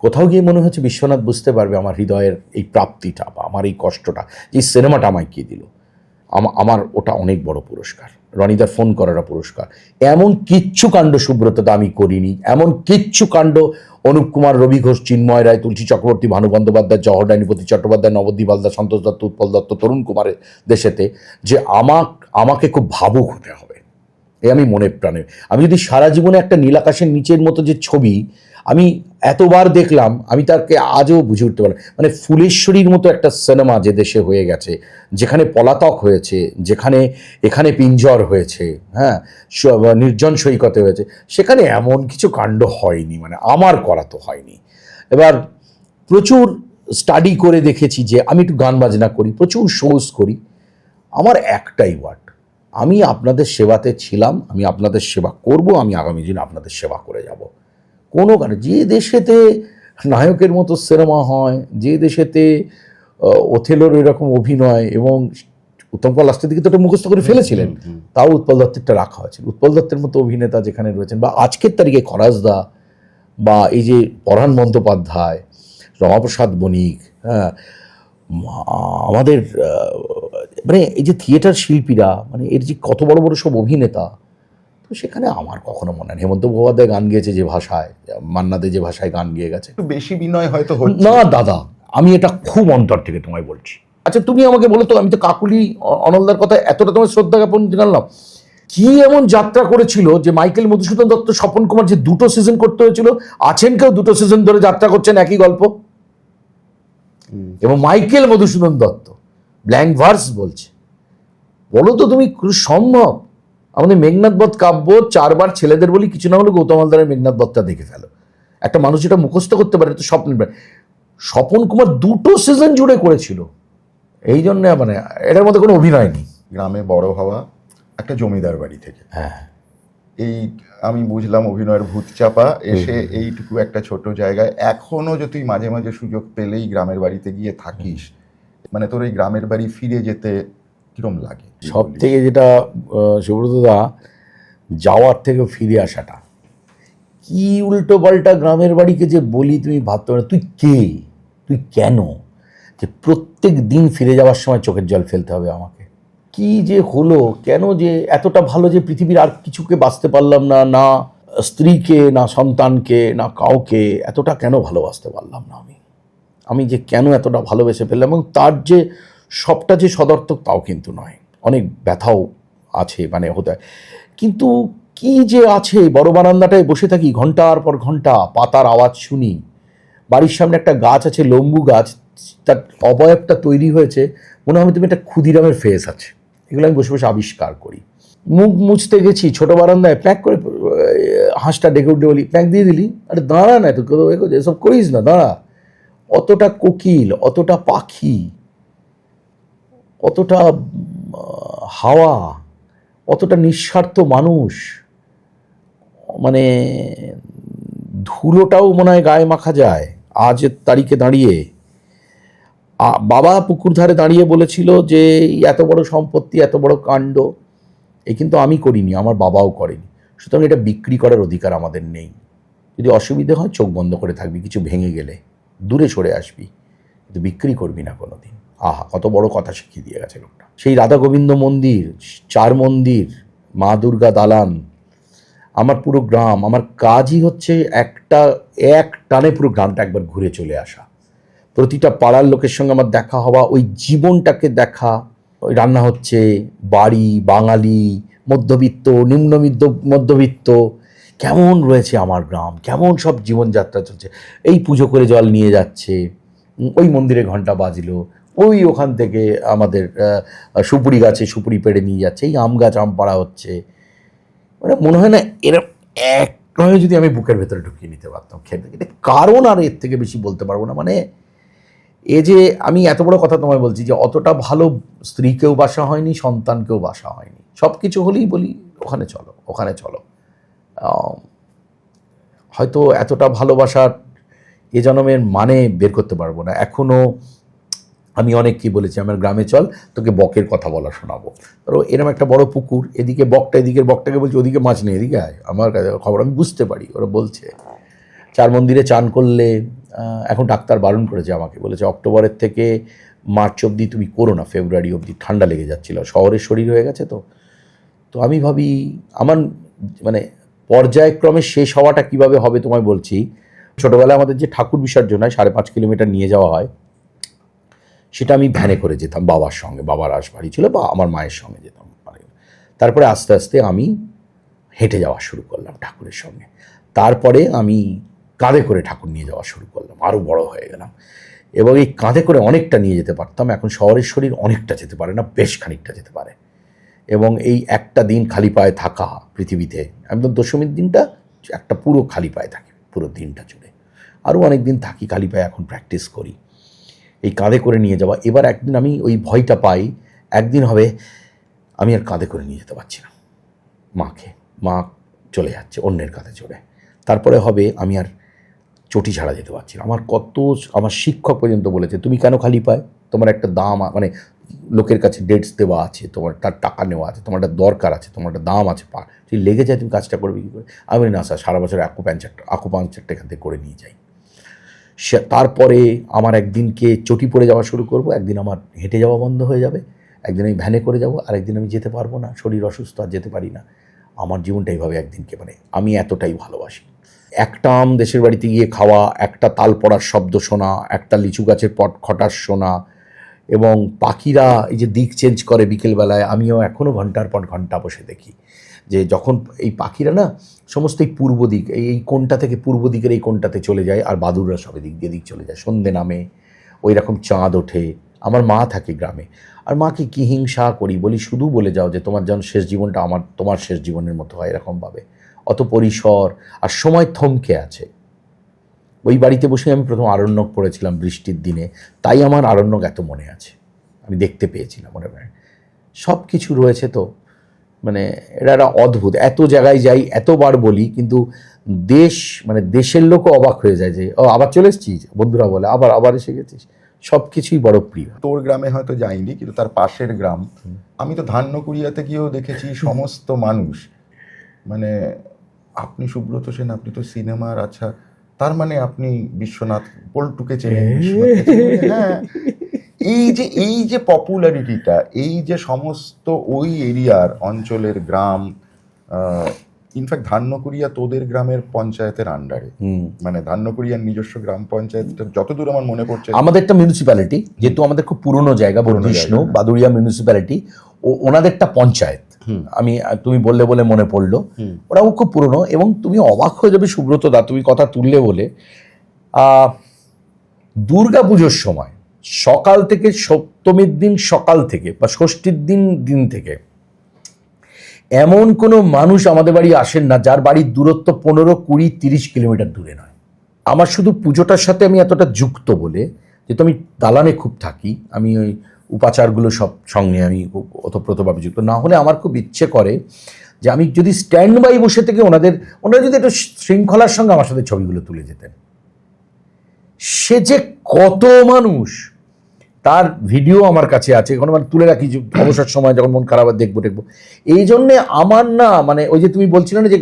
কোথাও গিয়ে মনে হচ্ছে বিশ্বনাথ বুঝতে পারবে আমার হৃদয়ের এই প্রাপ্তিটা বা আমার এই কষ্টটা, যে সিনেমাটা আমায় কে দিল। আমার ওটা অনেক বড় পুরস্কার, রনিদার ফোন করাটা পুরস্কার। এমন কিচ্ছু কাণ্ড সুব্রতদা আমি করিনি, এমন কিচ্ছু কাণ্ড অনুপ কুমার, রবি ঘোষ, চিন্ময় রায়, তুলসী চক্রবর্তী, ভানু বন্দ্যোপাধ্যায়, জওহর ডাইনিপতি চট্টোপাধ্যায়, নবদ্বীপ হালদার, সন্তোষ দত্ত, উৎপল দত্ত, তরুণ কুমারের দেশেতে, যে আমাকে খুব ভাবুক হতে হবে, এই আমি মনে প্রাণে। আমি যদি সারা জীবনে একটা নীলাকাশের নিচের মতো যে ছবি আমি এতবার দেখলাম, আমি তাকে আজও বুঝে উঠতে পারি, মানে ফুলেশ্বরীর মতো একটা সিনেমা যে দেশে হয়ে গেছে, যেখানে পলাতক হয়েছে, যেখানে এখানে পিঞ্জর হয়েছে, হ্যাঁ, নির্জন সৈকতে হয়েছে, সেখানে এমন কিছু কাণ্ড হয়নি, মানে আমার করা তো হয়নি। এবার প্রচুর স্টাডি করে দেখেছি, যে আমি একটু গান বাজনা করি, প্রচুর শোজ করি, আমার একটাই ওয়ার্ড, আমি আপনাদের সেবাতে ছিলাম, আমি আপনাদের সেবা করব, আমি আগামী দিন আপনাদের সেবা করে যাব। কোনো কারণে যে দেশেতে নায়কের মতো সিনেমা হয়, যে দেশেতে ওথেলোর এরকম অভিনয়, এবং উত্তম কুমার লাস্টের দিকে তো ওটা মুখস্থ করে ফেলেছিলেন, তাও উৎপল দত্তেরটা রাখা হয়েছিল। উৎপল দত্তের মতো অভিনেতা যেখানে রয়েছেন, বা আজকের তারিখে খরাজদা, বা এই যে পরাণ বন্দ্যোপাধ্যায়, রমাপ্রসাদ বণিক, হ্যাঁ, আমাদের মানে এই যে থিয়েটার শিল্পীরা, মানে এর যে কত বড় বড় সব অভিনেতা, তো সেখানে আমার কখনো মনে হয় হেমন্ত মুখোপাধ্যায় গান গেয়েছে যে ভাষায়, মান্না দে যে ভাষায় গান গেয়ে গেছে, একটু বেশি বিনয় হয়তো হচ্ছে না দাদা, আমি এটা খুব অন্তর থেকে তোমায় বলছি। আচ্ছা তুমি আমাকে বলো তো, আমি তো কাকুলি অনলদার কথা এতটা তোমার শ্রদ্ধা জ্ঞাপন জানালাম, কি এমন যাত্রা করেছিল যে মাইকেল মধুসূদন দত্ত, স্বপন কুমার যে 2টো সিজন করতে হয়েছিল, আছেন কেউ 2টো সিজন ধরে যাত্রা করছেন একই গল্প, এবং Michael Madhusudan Dutta blank verse বলছে। বলো তো তুমি সম্ভব? আমাদের মেঘনাদ বধ কাব্য 4বার ছেলেদের বলি, কিছু না হলে গৌতম হালদারের মেঘনাদ বধটা দেখে ফেলো। একটা মানুষ যেটা মুখস্থ করতে পারে, তো স্বপ্নের, স্বপন কুমার 2টো সিজন জুড়ে করেছিল, এই জন্য মানে এটার মধ্যে কোনো অভিনয় নেই। গ্রামে বড় হওয়া, একটা জমিদার বাড়ি থেকে, হ্যাঁ, এই আমি বুঝলাম অভিনয়ের ভূত চাপা, এসে এইটুকু একটা ছোট জায়গায় এখনো যে তুই মাঝে মাঝে সুযোগ পেলেই গ্রামের বাড়িতে গিয়ে থাকিস, মানে তোর এই গ্রামের বাড়ি ফিরে যেতে কিরম লাগে? সব থেকে যেটা সুব্রতদা, যাওয়ার থেকে ফিরে আসাটা, কি উল্টো পাল্টা গ্রামের বাড়িকে যে বলি, তুমি ভাবতে পারো তুই কে, তুই কেন, যে প্রত্যেক দিন ফিরে যাওয়ার সময় চোখের জল ফেলতে হবে আমাকে, কি যে হলো, কেন যে এতটা ভালো যে পৃথিবীর আর কিছুকে বাঁচতে পারলাম না, না স্ত্রীকে, না সন্তানকে, না কাউকে, এতটা কেন ভালোবাসতে পারলাম না আমি? আমি যে কেন এতটা ভালোবেসে ফেললাম, এবং তার যে সবটা যে সদর্থক তাও কিন্তু নয়, অনেক ব্যথাও আছে, মানে হতে হয়। কিন্তু কি যে আছে, বড় বারান্দাটায় বসে থাকি ঘন্টার পর ঘন্টা, পাতার আওয়াজ শুনি, বাড়ির সামনে একটা গাছ আছে, লম্বু গাছ, তার অবয়বটা তৈরি হয়েছে, মনে হয় তুমি একটা ক্ষুদিরামের ফেস আছে, এগুলো আমি বসে বসে আবিষ্কার করি। মুখ মুছতে গেছি ছোট বারান্দায়, প্যাক করে হাঁসটা ডেকে উঠে বলি, প্যাক দিয়ে দিলি, আরে দাঁড়া না, তো এসব করিস না, দাঁড়া। অতটা কোকিল, অতটা পাখি, অতটা হাওয়া, অতটা নিঃস্বার্থ মানুষ, মানে ধুলোটাও মনে হয় গায়ে মাখা যায়। আজের তারিখে দাঁড়িয়ে বাবা পুকুর ধারে দাঁড়িয়ে বলেছিল যে এত বড় সম্পত্তি, এত বড় কাণ্ড, এ কিন্তু আমি করিনি, আমার বাবাও করেনি, সুতরাং এটা বিক্রি করার অধিকার আমাদের নেই। যদি অসুবিধে হয় চোখ বন্ধ করে থাকবি, কিছু ভেঙে গেলে দূরে সরে আসবি, কিন্তু বিক্রি করবি না কোনোদিন। আহা, কত বড় কথা শিখিয়ে দিয়ে গেছে লোকটা। সেই রাধা গোবিন্দ মন্দির, চার মন্দির, মা দুর্গা দালান, আমার পুরো গ্রাম, আমার কাজই হচ্ছে এক টানে পুরো গ্রামটা একবার ঘুরে চলে আসা, প্রতিটা পাড়ার লোকের সঙ্গে আমার দেখা হওয়া, ওই জীবনটাকে দেখা। ওই রান্না হচ্ছে, বাড়ি, বাঙালি, মধ্যবিত্ত, মধ্যবিত্ত, কেমন রয়েছে আমার গ্রাম, কেমন সব জীবনযাত্রা চলছে। এই পুজো করে জল নিয়ে যাচ্ছে, ওই মন্দিরে ঘন্টা বাজলো, ওই ওখান থেকে আমাদের সুপুরি গাছে সুপুরি পেড়ে নিয়ে যাচ্ছে, এই আম গাছ আম পাড়া হচ্ছে। মানে মনে হয় না এরকম এক নয় যদি আমি বুকের ভেতরে ঢুকিয়ে নিতে পারতাম খেতে, এটা কারণ আর এর থেকে বেশি বলতে পারবো না। মানে এ যে আমি এত বড় কথা তোমায় বলছি যে অতটা ভালো স্ত্রীকেও বাসা হয়নি, সন্তানকেও বাসা হয়নি, সব কিছু হলেই বলি ওখানে চলো, ওখানে চলো। হয়তো এতটা ভালোবাসার এ জন্মের মানে বের করতে পারবো না এখনও। আমি অনেক কি বলেছি, আমার গ্রামে চল, তোকে বকের কথা বলা শোনাবো। ধরো এরকম একটা বড় পুকুর, এদিকে বকটা, এদিকের বকটাকে বলছে ওদিকে মাছ নেই, এদিকে আয়, আমার খবর আমি বুঝতে পারি ওরা বলছে। চার মন্দিরে চান করলে, এখন ডাক্তার বারণ করেছে আমাকে, বলেছে অক্টোবরের থেকে মার্চ অবধি তুমি করো না, ফেব্রুয়ারি অবধি ঠান্ডা লেগে যাচ্ছিল, শহরের শরীর হয়ে গেছে তো। তো আমি ভাবি আমার মানে পর্যায়ক্রমে শেষ হওয়াটা কিভাবে হবে তোমায় বলছি। ছোটোবেলায় আমাদের যে ঠাকুর বিসর্জন হয় 5.5 কিলোমিটার নিয়ে যাওয়া হয়, সেটা আমি ভ্যানে করে যেতাম বাবার সঙ্গে, বাবার রাসবাড়ি ছিল, বা আমার মায়ের সঙ্গে যেতাম। তারপরে আস্তে আস্তে আমি হেঁটে যাওয়া শুরু করলাম ঠাকুরের সঙ্গে, তারপরে আমি কাঁধে করে ঠাকুর নিয়ে যাওয়া শুরু করলাম, আরও বড় হয়ে গেলাম, এবং এই কাঁধে করে অনেকটা নিয়ে যেতে পারতাম। এখন শহরের শরীর অনেকটা যেতে পারে না, বেশ খানিকটা যেতে পারে। এবং এই একটা দিন খালি পায়ে থাকা পৃথিবীতে, একদম দশমীর দিনটা একটা পুরো খালি পায়ে থাকে পুরো দিনটা জুড়ে, আরও অনেক দিন থাকি খালি পায়ে, এখন প্র্যাকটিস করি এই কাঁধে করে নিয়ে যাওয়া। এবার একদিন আমি ওই ভয়টা পাই, একদিন হবে আমি আর কাঁধে করে নিয়ে যেতে পারছি না মাকে, মা চলে যাচ্ছে অন্যের কাঁধে চড়ে। তারপরে হবে আমি আর চটি ছাড়া যেতে পারছি না। আমার শিক্ষক পর্যন্ত বলেছে, তুমি কেন খালি পায়, তোমার একটা দাম, মানে লোকের কাছে ডেটস দেওয়া আছে, তোমার তার টাকা নেওয়া আছে, তোমার একটা দরকার আছে, তোমার একটা দাম আছে, যদি লেগে যায় তুমি কাজটা করবে কী করে। আমি বলি না স্যার, সারা বছর আকুপাঞ্চারটা এখান থেকে করে নিয়ে যাই। তারপরে আমার একদিনকে চটি পরে যাওয়া শুরু করব, একদিন আমার হেঁটে যাওয়া বন্ধ হয়ে যাবে, একদিন আমি ভ্যানে করে যাব, আর একদিন আমি যেতে পারবো না, শরীর অসুস্থ, আর যেতে পারি না। আমার জীবনটা এইভাবে একদিনকে, মানে আমি এতটাই ভালোবাসি। একটা আম দেশের বাড়িতে গিয়ে খাওয়া, একটা তাল পড়ার শব্দ শোনা, একটা লিচু গাছের পট খটার শোনা, এবং পাখিরা এই যে দিক চেঞ্জ করে বিকেলবেলায়, আমিও এখনও ঘন্টার পর ঘন্টা বসে দেখি যে যখন এই পাখিরা না সমস্ত এই পূর্ব দিক, এই কোণটা থেকে পূর্ব দিকের এই কোণটাতে চলে যায়, আর বাদুররা সব দিক দিয়ে দিক চলে যায়, সন্ধে নামে, ওই রকম চাঁদ ওঠে। আমার মা থাকে গ্রামে, আর মাকে কী হিংসা করি, বলি শুধু বলে যাও যে তোমার যেন শেষ জীবনটা তোমার শেষ জীবনের মতো হয়, এরকমভাবে অত পরিসর আর সময় থমকে আছে। ওই বাড়িতে বসে আমি প্রথম আরণ্যক পড়েছিলাম বৃষ্টির দিনে, তাই আমার আরণ্যক এত মনে আছে, আমি দেখতে পেয়েছিলাম মনে হয় সব কিছু রয়েছে। তো মানে এটা একটা অদ্ভুত, এত জায়গায় যাই, এতবার বলি, কিন্তু মানে দেশের লোকও অবাক হয়ে যায় যে ও আবার চলে এসেছিস, বন্ধুরা বলে আবার এসে গেছিস, সব কিছুই বড় প্রিয়। তোর গ্রামে হয়তো যাইনি, কিন্তু তার পাশের গ্রাম, আমি তো ধান্যকুড়িয়াতে গিয়েও দেখেছি সমস্ত মানুষ, মানে আপনি সুব্রত সেন, আপনি তো সিনেমার, আচ্ছা তার মানে আপনি বিশ্বনাথ পল্টুকে চেনেন, হ্যাঁ, এই যে পপুলারিটিটা, এই যে সমস্ত ওই এরিয়ার অঞ্চলের গ্রাম, ইনফ্যাক্ট ধান্যকুড়িয়া তোদের গ্রামের পঞ্চায়েতের আন্ডারে, মানে ধান্যকুড়িয়ার নিজস্ব গ্রাম পঞ্চায়েতটা যতদূর আমার মনে পড়ছে, আমাদের একটা মিউনিসিপ্যালিটি, যেহেতু আমাদের খুব পুরনো জায়গা, বর্ধিষ্ণু বাদুড়িয়া মিউনিসিপ্যালিটি, ওনাদেরটা পঞ্চায়েত। তুমি বললে বলে মনে পড়লো, ওরাও খুব পুরনো। এবং তুমি অবাক হয়ে যাবে সুব্রত দা, তুমি কথা তুললে বলে, দুর্গা পুজোর সময় সকাল থেকে, সপ্তমীর দিন সকাল থেকে বা ষষ্ঠীর দিন থেকে এমন কোনো মানুষ আমাদের বাড়ি আসেন না যার বাড়ির দূরত্ব 15, 20, 30 কিলোমিটার দূরে নয়। আমার শুধু পুজোটার সাথে আমি এতটা যুক্ত বলে, যেহেতু আমি দালানে খুব থাকি, আমি ওই উপাচারগুলো সব সঙ্গে আমি খুব ওতপ্রোতভাবে যুক্ত। না হলে আমার খুব ইচ্ছে করে যে আমি যদি স্ট্যান্ড বাই বসে থেকে ওনারা যদি একটু শৃঙ্খলার সঙ্গে আমার সাথে ছবিগুলো তুলে যেতেন। সে যে কত মানুষ, তার ভিডিও আমার কাছে আছে, এখন মানে তুলে রাখি অবসর সময় যখন মন খারাপ দেখবো। এই জন্যে আমার না, মানে ওই যে তুমি বলছিলে না যে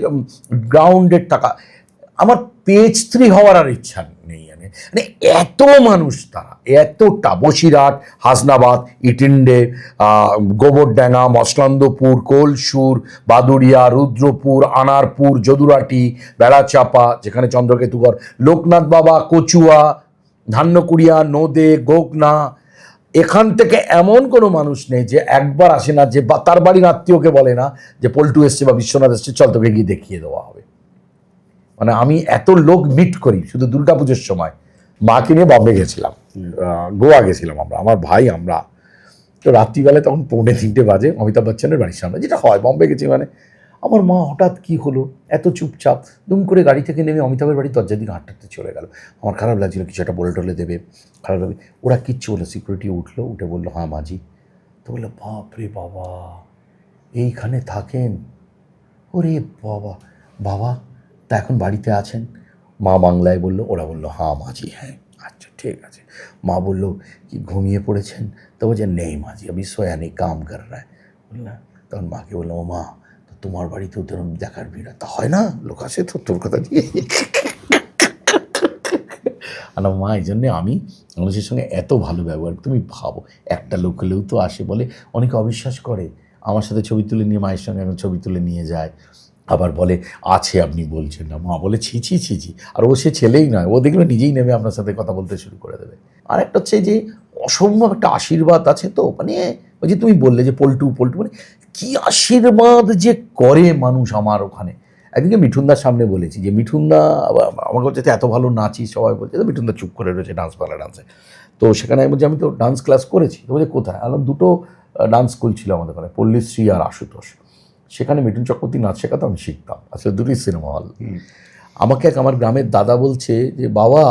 গ্রাউন্ডের টাকা, আমার পেজ 3 হওয়ার আর ইচ্ছা নেই। মানে এত মানুষ, তারা এতটা, বসিরহাট, হাসনাবাদ, ইটিন্ডে, গোবরডাঙ্গা, মসলন্দপুর, কোলসুর, বাদুড়িয়া, রুদ্রপুর, আনারপুর, যদুরাটি, বেড়াচাপা যেখানে চন্দ্রকেতুগড়, লোকনাথ বাবা, কচুয়া, ধান্যকুড়িয়া, নদে, গোগনা, এখান থেকে এমন কোনো মানুষ নেই যে একবার আসে না, যে তার বাড়ির আত্মীয়কে বলে না যে পল্টু এসছে বা বিশ্বনাথ এসছে, চল তোকে গিয়ে দেখিয়ে দেওয়া হবে। মানে আমি এত লোক মিট করি শুধু দুর্গাপুজোর সময়। মাকে নিয়ে বম্বে গেছিলাম, গোয়া গেছিলাম আমরা, আমার ভাই, আমরা তো রাত্রিবেলায় তখন 2:45 বাজে, অমিতাভ বচ্চনের বাড়ির সামনে, যেটা হয় বম্বে গেছি। মানে আমার মা হঠাৎ কি হলো, এত চুপচাপ, দুম করে গাড়ি থেকে নেমে অমিতাভের বাড়ির দরজার দিকে হাঁটতে চলে গেল। আমার খারাপ লাগছিল, কিছু একটা বলে টলে দেবে, খারাপ লাগবে। ওরা কিচ্ছু বললো, সিকিউরিটি উঠলো, উঠে বললো হ্যাঁ মাঝি। তো বললো বাপ রে বাবা, এইখানে থাকেন? ওরে বাবা, বাবা তা এখন বাড়িতে আছেন? মা বাংলায় বললো, ওরা বললো হ্যাঁ মাঝি, হ্যাঁ আচ্ছা ঠিক আছে। মা বললো কি ঘুমিয়ে পড়েছেন? তো বলছে নেই মাঝি, अभी सोया नहीं, काम कर रहा है। বললাম, তখন মাকে বললাম, ও মা, তো তোমার বাড়িতেও তো দেখার ভিড় তা হয় না, লোক আসে তো তোর কথা দিয়ে। আর মা, এই জন্যে আমি মানুষের সঙ্গে এত ভালো ব্যবহার। তুমি ভাবো, একটা লোক হলেও তো আসে, বলে অনেকে অবিশ্বাস করে, আমার সাথে ছবি তুলে নিয়ে মায়ের সঙ্গে এখন ছবি তুলে নিয়ে যায়, আবার বলে আছে আপনি বলছেন না। মা বলে ছি ছি ছি ছি। আর ও সে ছেলেই নয়, ও দেখলে নিজেই নেমে আপনার সাথে কথা বলতে শুরু করে দেবে। আর একটা হচ্ছে যে অসম্ভব একটা আশীর্বাদ আছে, তো মানে ওই যে তুমি বললে যে পল্টু মানে কি আশীর্বাদ যে করে মানুষ আমার ওখানে। একদিকে মিঠুনদার সামনে বলেছি যে মিঠুনদা আমাকে বলছে এত ভালো নাচিস, সবাই বলছে। তো মিঠুনদা চুপ করে রয়েছে ডান্স পার্লার ডান্সে। তো সেখানে আমি বলছি আমি তো ডান্স ক্লাস করেছি। তো বলছে কোথায়? আলাম 2টো ডান্স স্কুল ছিল আমাদের ওখানে, পল্লীশ্রী আর আশুতোষ। সেখানে মিঠুন চক্রবর্তী নাচ শেখাতো, আমি শিখতাম। আসলে 2টোই সিনেমা হল। আমাকে আমার গ্রামের দাদা বলছে যে বাবা,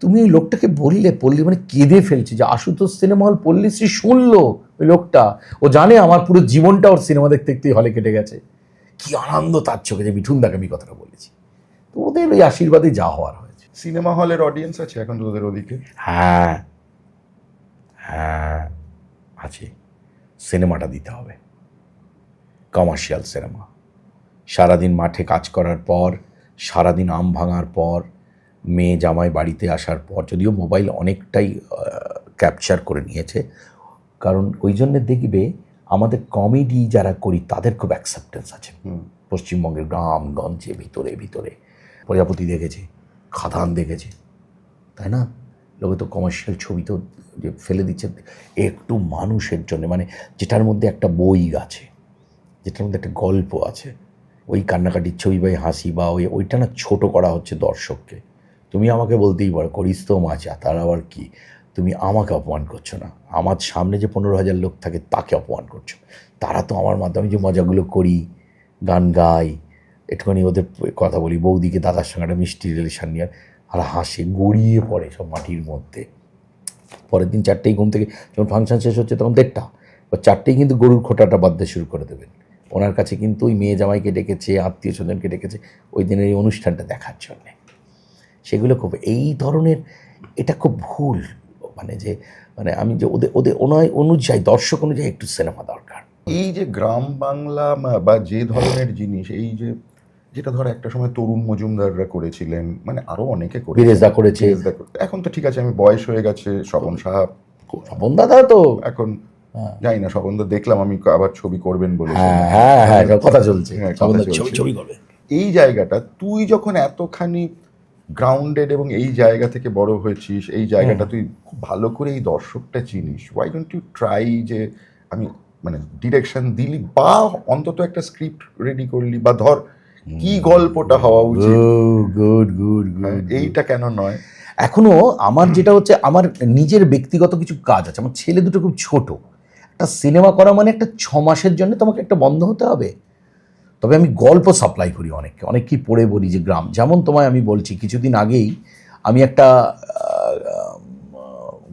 তুমি ওই লোকটাকে বললে মানে কেঁদে ফেলছে, যে আশুতোষ সিনেমা হল, পল্লীশ্রী শুনলো ওই লোকটা, ও জানে আমার পুরো জীবনটা ওর সিনেমা দেখতে দেখতেই হলে কেটে গেছে। কি আনন্দ তার চোখে যে মিঠুনদাকে আমি কথাটা বলেছি। তো ওদের ওই আশীর্বাদে যা হওয়ার হয়েছে। সিনেমা হলের অডিয়েন্স আছে এখন তোদের ওদিকে? হ্যাঁ হ্যাঁ আছে। সিনেমাটা দিতে হবে, কমার্শিয়াল সিনেমা। সারাদিন মাঠে কাজ করার পর, সারাদিন আম ভাঙার পর, মেয়ে জামাই বাড়িতে আসার পর, যদিও মোবাইল অনেকটাই ক্যাপচার করে নিয়েছে, কারণ ওই জন্যে দেখবে আমাদের কমেডি যারা করি তাদের খুব অ্যাকসেপ্টেন্স আছে পশ্চিমবঙ্গের গ্রামগঞ্জে, ভিতরে প্রজাপতি দেখেছে, খাদান দেখেছে, তাই না? লোকে তো কমার্শিয়াল ছবি তো যে ফেলে দিচ্ছে একটু মানুষের জন্য, মানে যেটার মধ্যে একটা বই আছে, যেটার মধ্যে একটা গল্প আছে, ওই কান্নাকাটির ছবি বা হাসি বা ওইটা না ছোটো করা হচ্ছে দর্শককে। তুমি আমাকে বলতেই পারো করিস তো মাচা, তার আবার কি? তুমি আমাকে অপমান করছো না, আমার সামনে যে 15,000 লোক থাকে তাকে অপমান করছো। তারা তো আমার মাধ্যমে যে মজাগুলো করি, গান গাই, একটুখানি ওদের কথা বলি, বৌদিকে দাদার সঙ্গে একটা মিষ্টি রিলেশন নিয়ে, আর হাসে গড়িয়ে পড়ে সব মাটির মধ্যে। পরের দিন 4টেই ঘুম থেকে, যখন ফাংশন শেষ হচ্ছে তখন 1:30 বা 4টেই কিন্তু গরুর খোঁটাটা বাঁধতে শুরু করে দেবেন। ওনার কাছে কিন্তু ওই মেয়ে জামাইকে ডেকেছে, আত্মীয় স্বজনকে ডেকেছে ওই দিনের এই অনুষ্ঠানটা দেখার জন্যে। সেগুলো খুব এই ধরনের, এটা খুব ভুল। মানে যে মানে আমি যে ওদের অনুযায়ী, দর্শক অনুযায়ী একটু সিনেমা দরকার। এই যে গ্রাম বাংলা বা যে ধরনের জিনিস, এই যে যেটা ধর একটা সময় তরুণ মজুমদাররা করেছিলেন, মানে আরো অনেকে বিরেজদা করেছে। এখন তো ঠিক আছে, আমি বয়স হয়ে গেছে, স্বপন সাহা স্বপন দাদা তো এখন জানি না, স্বপন দা দেখলাম আমি আবার ছবি করবেন বলেছেন। হ্যাঁ কথা চলছে, হ্যাঁ, কথা চলছে। ছবি করবে। এই জায়গাটা তুই যখন এতখানি গ্রাউন্ডেড এবং এই জায়গা থেকে বড় হয়েছিস, এই জায়গাটা তুই খুব ভালো করে এই দর্শকটা চিনিস, ওয়াই ডোন্ট ইউ ট্রাই যে আমি মানে ডিরেকশন দিলি বা অন্তত একটা স্ক্রিপ্ট রেডি করলি, বা ধর কি গল্পটা হওয়া উচিত, গুড এইটা কেন নয়? এখনো আমার যেটা হচ্ছে, আমার নিজের ব্যক্তিগত কিছু কাজ আছে। আমার ছেলে দুটো খুব ছোট, একটা সিনেমা করা মানে একটা 6 মাসের জন্য তোমাকে একটা বন্ধ হতে হবে। তবে আমি গল্প সাপ্লাই করি অনেককেই পড়ে বলি যে গ্রাম, যেমন তোমায় আমি বলছি, কিছুদিন আগেই আমি একটা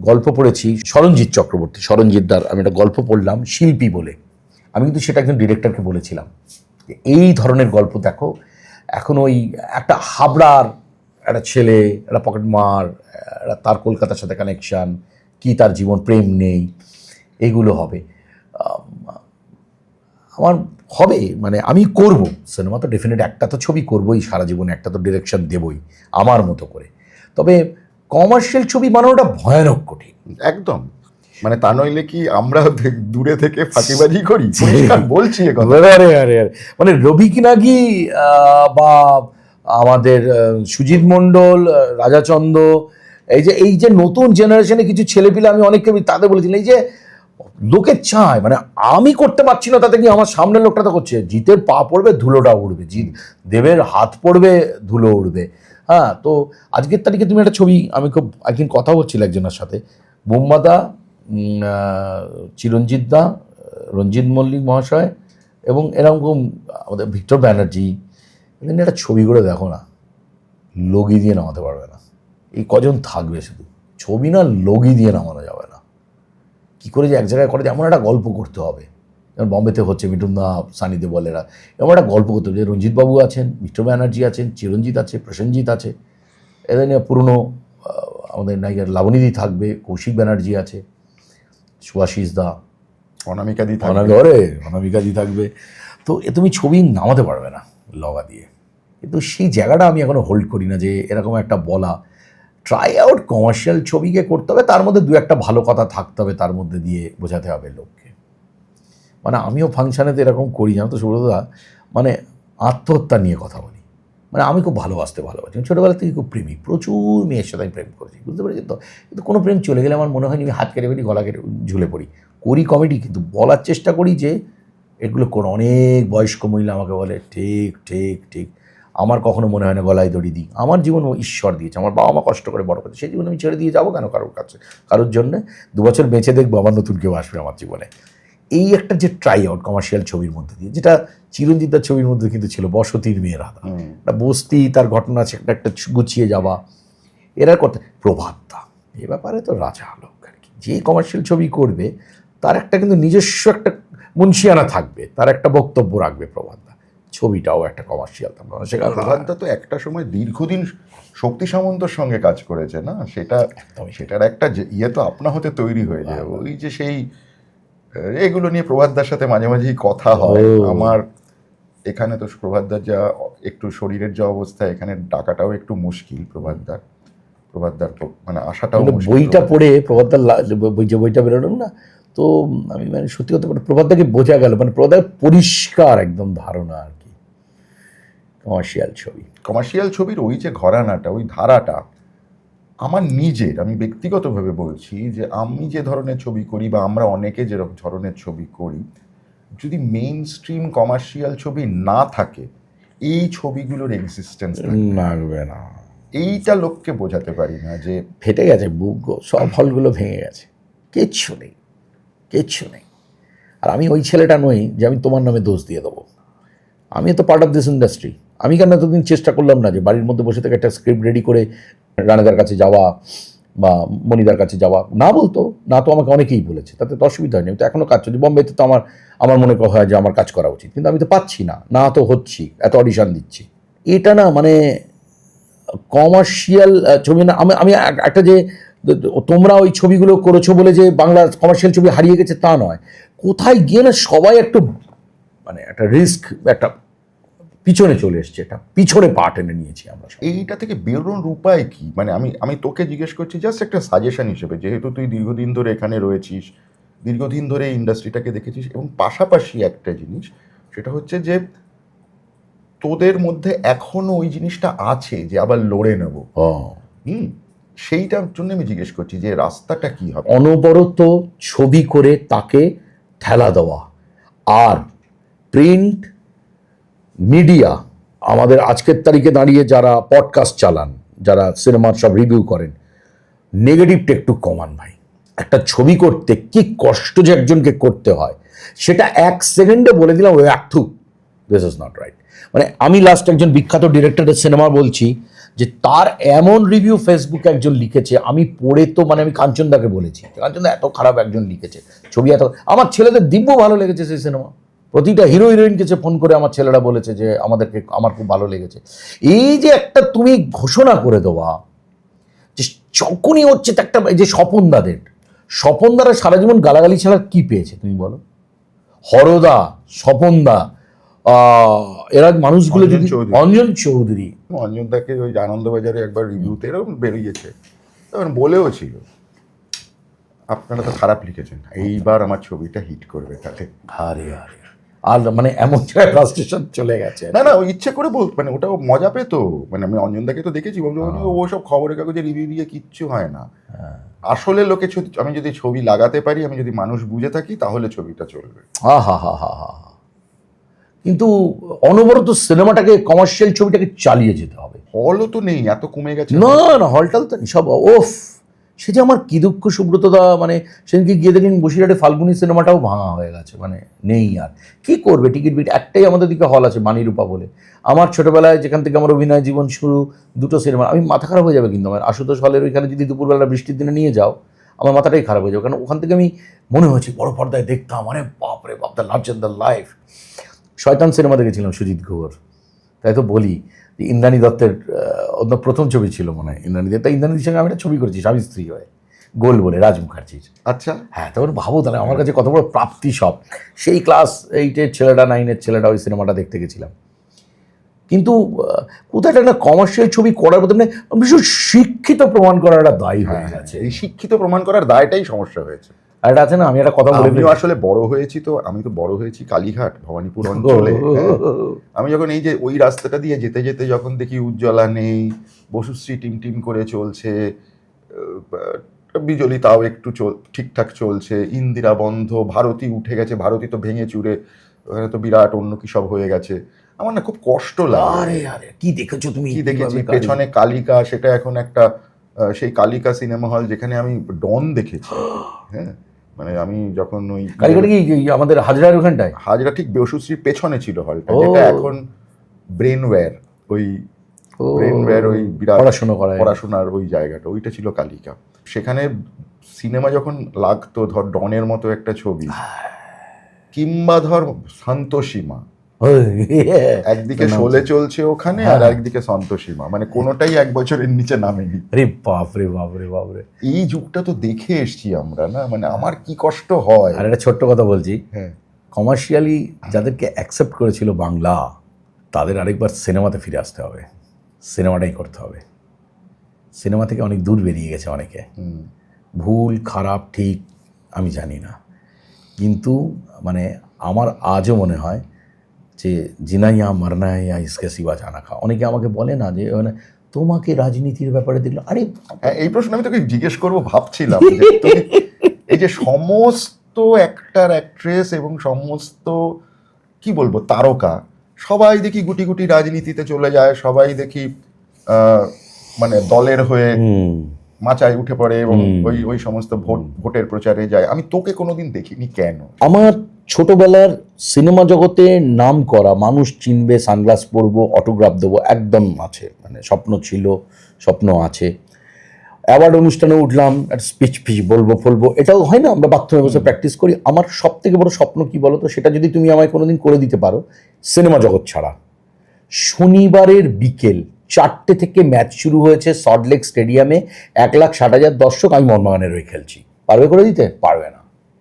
গল্প পড়েছি সরঞ্জিৎ চক্রবর্তী, সরঞ্জিৎদার আমি একটা গল্প পড়লাম শিল্পী বলে। আমি কিন্তু সেটা একজন ডিরেক্টরকে বলেছিলাম যে এই ধরনের গল্প দেখো, এখন ওই একটা হাবড়ার একটা ছেলে, একটা পকেটমার, তার কলকাতার সাথে কানেকশান, কি তার জীবন, প্রেম নেই, এগুলো হবে। আমার হবে, মানে আমি করব সিনেমা, তো ডেফিনেট একটা তো ছবি করবই সারা জীবনে, একটা তো ডিরেকশন দেবই আমার মতো করে। তবে কমার্শিয়াল ছবি বানানোটা ভয়ানক কঠিন একদম, মানে তা নইলে কি আমরা দূরে থেকে ফাঁকিবাজি করি? বলছি আরে মানে রবি কিনাগি বা আমাদের সুজিত মণ্ডল, রাজাচন্দ্র, এই যে নতুন জেনারেশনে কিছু ছেলেপিলে, আমি অনেককে তাদের বলেছিলাম, এই যে লোকে চায়, মানে আমি করতে পারছি না, তাতে কি আমার সামনের লোকটা তো করছে। জিতের পা পড়বে, ধুলোটা উড়বে, জিৎ দেবের হাত পড়বে, ধুলো উড়বে। হ্যাঁ, তো আজকের তারিখে তুমি একটা ছবি, আমি খুব একদিন কথা হচ্ছিল একজনের সাথে, বোম্বাদা, চিরঞ্জিত দা, রঞ্জিত মল্লিক মহাশয় এবং এরকম আমাদের ভিক্টর ব্যানার্জি, এদের একটা ছবি করে দেখো না, লগি দিয়ে নামাতে পারবে না। এই কজন থাকবে, শুধু ছবি না, লগি দিয়ে নামানো যাবে না। কী করে যে এক জায়গায় করে, এমন একটা গল্প করতে হবে, যেমন বম্বেতে হচ্ছে, মিঠুন দা, সানি দেওয়াল, এরা এমন একটা গল্প করতে হবে যে রঞ্জিতবাবু আছেন, ভিক্টর ব্যানার্জি আছেন, চিরঞ্জিত আছে, প্রসেনজিৎ আছে, এদের নিয়ে পুরনো আমাদের নায়িকার লাবণীদি থাকবে, কৌশিক ব্যানার্জি আছে, সুভাষিস দা, অনামিকাদি থাকবে। তো তুমি ছবি নামাতে পারবে না লগা দিয়ে। কিন্তু সেই জায়গাটা আমি এখনো হোল্ড করি না, যে এরকম একটা বলা, ট্রাই আউট কমার্শিয়াল ছবিকে করতে হবে, তার মধ্যে দু একটা ভালো কথা থাকতে হবে, তার মধ্যে দিয়ে বোঝাতে হবে লোককে। মানে আমিও ফাংশানেতে এরকম করি, জানো তো সুব্রতদা, মানে আত্মহত্যা নিয়ে কথা বলি। মানে আমি খুব ভালোবাসি, ছোটোবেলা থেকে খুব প্রেমিক, প্রচুর মেয়ের সাথে আমি প্রেম করেছি, বুঝতে পেরেছি তো। কিন্তু কোনো প্রেম চলে গেলে আমার মনে হয়নি আমি হাত কেটে ফেলি, গলা কেটে ঝুলে পড়ি, করি কমেডি, কিন্তু বলার চেষ্টা করি যে এগুলো কোনো, অনেক বয়স্ক মহিলা আমাকে বলে ঠিক ঠিক ঠিক, আমার কখনো মনে হয় না গলায় দড়ি দিই। আমার জীবন ঈশ্বর দিয়েছে, আমার বাবা মা কষ্ট করে বড় করেছে, সেই জীবন আমি ছেড়ে দিয়ে যাবো কেন কারোর কাছে, কারোর জন্যে? 2 বছর বেঁচে দেখবো আবার নতুন কেউ আসবে আমার জীবনে। এই একটা যে ট্রাই আউট কমার্শিয়াল ছবির মধ্যে দিয়ে, যেটা চিরঞ্জিতার ছবির মধ্যে কিন্তু ছিল, বসতির মেয়ের হাত, একটা বস্তি, তার ঘটনা আছে, একটা গুছিয়ে যাওয়া, এরা করতে। প্রভাতদা এ ব্যাপারে তো রাজা আলোক আর কি, যে কমার্শিয়াল ছবি করবে তার একটা কিন্তু নিজস্ব একটা মুন্সিয়ানা থাকবে, তার একটা বক্তব্য রাখবে প্রভাতদা। ছবিটাও একটা কমার্শিয়াল। প্রভাতদা তো একটা সময় দীর্ঘদিন শক্তি সামন্তর সঙ্গে কাজ করেছে না, সেটার একটা ইয়ে তো আপনা হতে তৈরি হয়ে যায়। ওই যে সেই এগুলো নিয়ে প্রভাতদার সাথে মাঝে মাঝেই কথা হয় আমার। এখানে তো প্রভাতদার যা একটু শরীরের যা অবস্থা, এখানে ডাকাটাও একটু মুশকিল প্রভাতদার মানে আশাটাও। বইটা পড়ে প্রভাতদার যে বইটা বেরোলো না, তো আমি মানে সত্যি কথা বলতে প্রভাতদাকে বোঝা গেল, মানে প্রভাতদার পরিষ্কার একদম ধারণা আর কি কমার্শিয়াল ছবির ওই যে ঘরানাটা, ওই ধারাটা আমার নিজের, আমি ব্যক্তিগতভাবে বলছি যে আমি যে ধরনের ছবি করি বা আমরা অনেকে যে ধরনের ছবি করি, যদি মেইন স্ট্রিম কমার্শিয়াল ছবি না থাকে, এই ছবিগুলোর এক্সিস্টেন্স লাগবে না। এইটা লোককে বোঝাতে পারি না, যে ফেটে গেছে বুক, সব হলগুলো ভেঙে গেছে, কিচ্ছু নেই। আর আমি ওই ছেলেটা নই যে আমি তোমার নামে দোষ দিয়ে দেবো। আমি তো পার্ট অফ দিস ইন্ডাস্ট্রি। আমি কেন এতদিন চেষ্টা করলাম না যে বাড়ির মধ্যে বসে থেকে একটা স্ক্রিপ্ট রেডি করে রানাদার কাছে যাওয়া বা মনিদার কাছে যাওয়া? না বলতো না, তো আমাকে অনেকেই বলেছে, তাতে তো অসুবিধা হয়নি। আমি তো এখনও কাজ করছি বম্বেতে, তো আমার মনে হয় যে আমার কাজ করা উচিত, কিন্তু আমি তো পাচ্ছি না, তো হচ্ছি, এত অডিশন দিচ্ছি। এটা না মানে কমার্শিয়াল ছবি না। আমি একটা যে তোমরা ওই ছবিগুলো করেছো বলে যে বাংলার কমার্শিয়াল ছবি হারিয়ে গেছে তা নয়, কোথায় গিয়ে না সবাই একটু মানে একটা রিস্ক, একটা পিছনে চলে এসছে, এটা পিছনে পা টেনে নিয়েছি আমরা সব। এইটা থেকে বেরোনোর উপায় কি? মানে আমি আমি তোকে জিজ্ঞেস করছি জাস্ট একটা সাজেশন হিসেবে, যেহেতু তুই দীর্ঘদিন ধরে এখানে রয়েছিস, দীর্ঘদিন ধরে এই ইন্ডাস্ট্রিটাকে দেখেছিস, এবং পাশাপাশি একটা জিনিস সেটা হচ্ছে যে তোদের মধ্যে এখনো ওই জিনিসটা আছে যে আবার লড়ে নেব। ও, সেইটার জন্য আমি জিজ্ঞেস করছি যে রাস্তাটা কি হবে। অনবরত ছবি করে তাকে ঠেলা দেওয়া। আর প্রিন্ট মিডিয়া, আমাদের আজকের তারিখে দাঁড়িয়ে যারা পডকাস্ট চালান, যারা সিনেমার সব রিভিউ করেন, নেগেটিভটা একটু কমান ভাই। একটা ছবি করতে কি কষ্ট যে একজনকে করতে হয়, সেটা 1 সেকেন্ডে বলে দিলাম, ওই একটু দিস ইজ নট রাইট। মানে আমি লাস্ট একজন বিখ্যাত ডিরেক্টরের সিনেমা বলছি যে তার এমন রিভিউ ফেসবুকে একজন লিখেছে, আমি পড়ে তো মানে আমি কাঞ্চনদাকে বলেছি, কাঞ্চনদা এত খারাপ একজন লিখেছে ছবি, এত আমার ছেলেদের দিব্য ভালো লেগেছে সেই সিনেমা, প্রতিটা হিরো হিরোইনকে ফোন করে আমার ছেলেরা বলেছে যে আমার খুব ভালো লেগেছে। এই যে একটা তুমি ঘোষণা করে দেওয়া, যে যখনই হচ্ছে একটা, এই যে স্বপনদারা সারা জীবন গালাগালি ছাড়া কি পেয়েছে তুমি বলো? হরদা, স্বপনদা, এরা মানুষগুলো যদি অঞ্জন চৌধুরী, অঞ্জনদাকে ওই আনন্দবাজারে একবার রিভিউতে এরকম বেরিয়েছে, তখন বলেও ছিল আপনারা তো খারাপ লিখেছেন, এইবার আমার ছবিটা হিট করবে তাহলে। আরে আরে, আর মানে এমন জায়গায় ফ্রাস্ট্রেশন চলে গেছে। না ও ইচ্ছে করে মানে ওটাও মজা পেতো। মানে আমি অঞ্জনদাকে তো দেখেছি, ও সব খবরের কাগজে রিভিউ দিয়ে কিচ্ছু হয় না। আসলে লোকে আমি যদি ছবি লাগাতে পারি, আমি যদি মানুষ বুঝে থাকি, তাহলে ছবিটা চলবে। হা হা হা হা হা। কিন্তু অনবরত সিনেমাটাকে, কমার্শিয়াল ছবিটাকে চালিয়ে যেতে হবে। হলও তো নেই, এত কমে গেছে। না হলটাল তো নেই, সব ওফ। সে যে আমার কি দুঃখ সুব্রতদা, মানে সেদিনকে গিয়ে দেখলেন বসিরহাটে ফাল্গুনি সিনেমাটাও ভাঙা হয়ে গেছে, মানে নেই আর কি করবে। টিকিট বিট একটাই আমাদের দিকে হল আছে, মানিরূপা বলে। আমার ছোটবেলায় যেখান থেকে আমার অভিনয় জীবন শুরু, দুটো সিনেমা, আমি মাথা খারাপ হয়ে যাবে কিন্তু আমার আশুতোষ হলের ওইখানে যদি দুপুরবেলা বৃষ্টির দিনে নিয়ে যাও, আমার মাথাটাই খারাপ হয়ে যাবে, কারণ ওখান থেকে আমি মনে হয়েছে বড় পর্দায় দেখতাম, আরে বাপরে বাপ, দ্য লার্জার দ্য লাইফ। শয়তান সিনেমা দেখেছিলাম সুজিত ঘোর, তাই তো বলি যে ইন্দ্রাণী দত্তের প্রথম ছবি ছিল মনে হয় ইন্দ্রাণী দত্ত, ইন্দ্রাণীর সঙ্গে আমি একটা ছবি করেছি স্বামী স্ত্রী হয়ে, গোল বলে, রাজ মুখার্জির। আচ্ছা, হ্যাঁ, তখন ভাবো তাহলে আমার কাছে কত বড় প্রাপ্তি সব। সেই ক্লাস 8-এর ছেলেটা, 9-এর ছেলেটা ওই সিনেমাটা দেখতে গেছিলাম। কিন্তু কোথায় একটা কমার্শিয়াল ছবি করার বদলে ভীষণ শিক্ষিত প্রমাণ করার একটা দায়ী হয়ে গেছে। এই শিক্ষিত প্রমাণ করার দায়টাই সমস্যা হয়েছে। আর এটা আছে না, আমি একটা কথা বলে, আমিও আসলে বড় হয়েছি তো, আমি তো বড় হয়েছি কালীঘাট ভবানীপুর অঞ্চলে। আমি যখন এই যে ওই রাস্তাটা দিয়ে যেতে যেতে যখন দেখি উজ্জ্বলা নেই, বসুশ্রী টিম করে চলছে, বিজলি তাও একটু ঠিকঠাক চলছে, ইন্দিরা বন্ধ, ভারতী উঠে গেছে, ভারতী তো ভেঙে চুরে, ওখানে তো বিরাট অন্য কি সব হয়ে গেছে, আমার না খুব কষ্ট লাগে। আরে আরে, কি দেখেছো তুমি? কি দেখেছি পেছনে কালিকা, সেটা এখন একটা সেই কালিকা সিনেমা হল যেখানে আমি ডন দেখেছি। হ্যাঁ, মানে আমি যখন ওই কালিকাটা কি আমাদের হাজরার ওখানটায়? হাজরা ঠিক বেসুশ্রীর পেছনে ছিল হলটা, যেটা এখন ব্রেনওয়্যার, ওই ব্রেনওয়্যার, ওই বিরাট পড়াশোনার ওই জায়গাটা, ওইটা ছিল কালিকা। সেখানে সিনেমা যখন লাগতো, ধর ডনের মতো একটা ছবি, কিংবা ধর সন্তোষীমা, একদিকে শোলে চলছে ওখানে, আর একদিকে সন্তোষীমা, মানে কোনোটাই 1 বছরের নিচে নামেনি। রে বাপ রে বাপ রে বাপ রে, এই যুগটা তো দেখে এসছি আমরা না, মানে আমার কি কষ্ট হয়। আর একটা ছোট্ট কথা বলছি, হ্যাঁ, কমার্শিয়ালি যাদেরকে অ্যাকসেপ্ট করেছিল বাংলা, তাদের আরেকবার সিনেমাতে ফিরে আসতে হবে, সিনেমাটাই করতে হবে। সিনেমা থেকে অনেক দূর বেরিয়ে গেছে অনেকে, ভুল খারাপ ঠিক আমি জানি না, কিন্তু মানে আমার আজও মনে হয় যে জিনাইয়া মারনা ইয়া ইসকে সিবা জানা খা। অনেকে আমাকে বলে না যে মানে তোমাকে রাজনীতির ব্যাপারে দেখলো, আরে এই প্রশ্ন আমি তোকে জিজ্ঞেস করবো ভাবছিলাম, এই যে সমস্ত অ্যাক্টর অ্যাক্ট্রেস এবং সমস্ত কি বলবো তারকা, সবাই দেখি গুটি গুটি রাজনীতিতে চলে যায়, সবাই দেখি মানে দলের হয়ে মাচায় উঠে পড়ে এবং ওই সমস্ত ভোটের প্রচারে যায়। আমি তোকে কোনোদিন দেখিনি, কেন? আমার ছোটবেলার সিনেমা জগতে নাম করা, মানুষ চিনবে, সানগ্লাস পরবো, অটোগ্রাফ দেবো, একদম আছে, মানে স্বপ্ন ছিল, স্বপ্ন আছে। অ্যাওয়ার্ড অনুষ্ঠানে উঠলাম, একটা স্পিচ বলবো, এটাও হয় না, আমরা বাথরুমে বসে প্র্যাকটিস করি। আমার সব থেকে বড় স্বপ্ন কি বলো তো, সেটা যদি তুমি আমায় কোনোদিন করে দিতে পারো, সিনেমা জগৎ ছাড়া, শনিবারের বিকেল 4টে থেকে ম্যাচ শুরু হয়েছে সল্টলেক স্টেডিয়ামে, 1,60,000 দর্শক, আমি মোহনবাগানের হয়ে খেলছি, পারবে করে দিতে? পারবে না।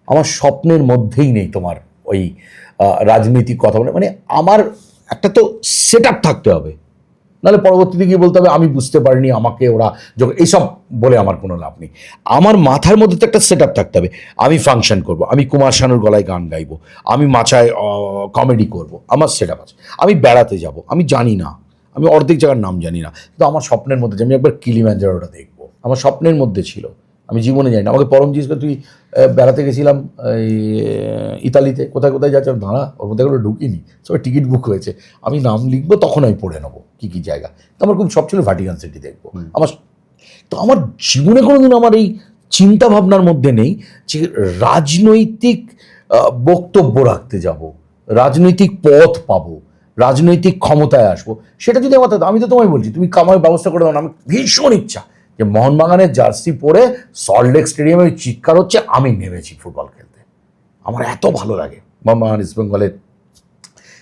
আমার স্বপ্নের মধ্যেই নেই তোমার ওই রাজনৈতিক কথা বলে, মানে আমার একটা তো সেট আপ থাকতে হবে, নাহলে পরবর্তীতে গিয়ে বলতে হবে আমি বুঝতে পারিনি, আমাকে ওরা এইসব বলে আমার কোনো লাভ নেই। আমার মাথার মধ্যে তো একটা সেট আপ থাকতে হবে। আমি ফাংশন করব, আমি কুমার শানুর গলায় গান গাইবো, আমি মাচায় কমেডি করব, আমার সেট আপ আছে। আমি বেড়াতে যাব, আমি জানি না, আমি অর্ধেক জায়গার নাম জানি না, কিন্তু আমার স্বপ্নের মধ্যে যে আমি একবার কিলিম্যাঞ্জারোটা দেখবো, আমার স্বপ্নের মধ্যে ছিল, আমি জীবনে জানি না। আমাকে পরম জিজ্ঞেস করে, তুই বেড়াতে গেছিলাম এই ইতালিতে, কোথায় কোথায় যাচ্ছিলাম, দাঁড়া ওর মধ্যে এগুলো ঢুকিনি, সবাই টিকিট বুক হয়েছে, আমি নাম লিখবো তখন আমি পড়ে নেবো কী কী জায়গা। তো আমার খুব সব ছিল ভ্যাটিকান সিটি দেখবো। আমার জীবনে কোনোদিন আমার এই চিন্তা ভাবনার মধ্যে নেই যে রাজনৈতিক বক্তব্য রাখতে যাব, রাজনৈতিক পথ পাবো, রাজনৈতিক ক্ষমতায় আসবো। সেটা যদি আমার, আমি তো তোমায় বলছি তুমি কামার ব্যবস্থা করে দাও না, আমি ভীষণ ইচ্ছা যে মোহনবাগানের জার্সি পরে সল্টলেক স্টেডিয়ামে চিৎকার হচ্ছে আমি নেমেছি ফুটবল খেলতে। আমার এত ভালো লাগে মোহনবাগান ইস্ট বেঙ্গলের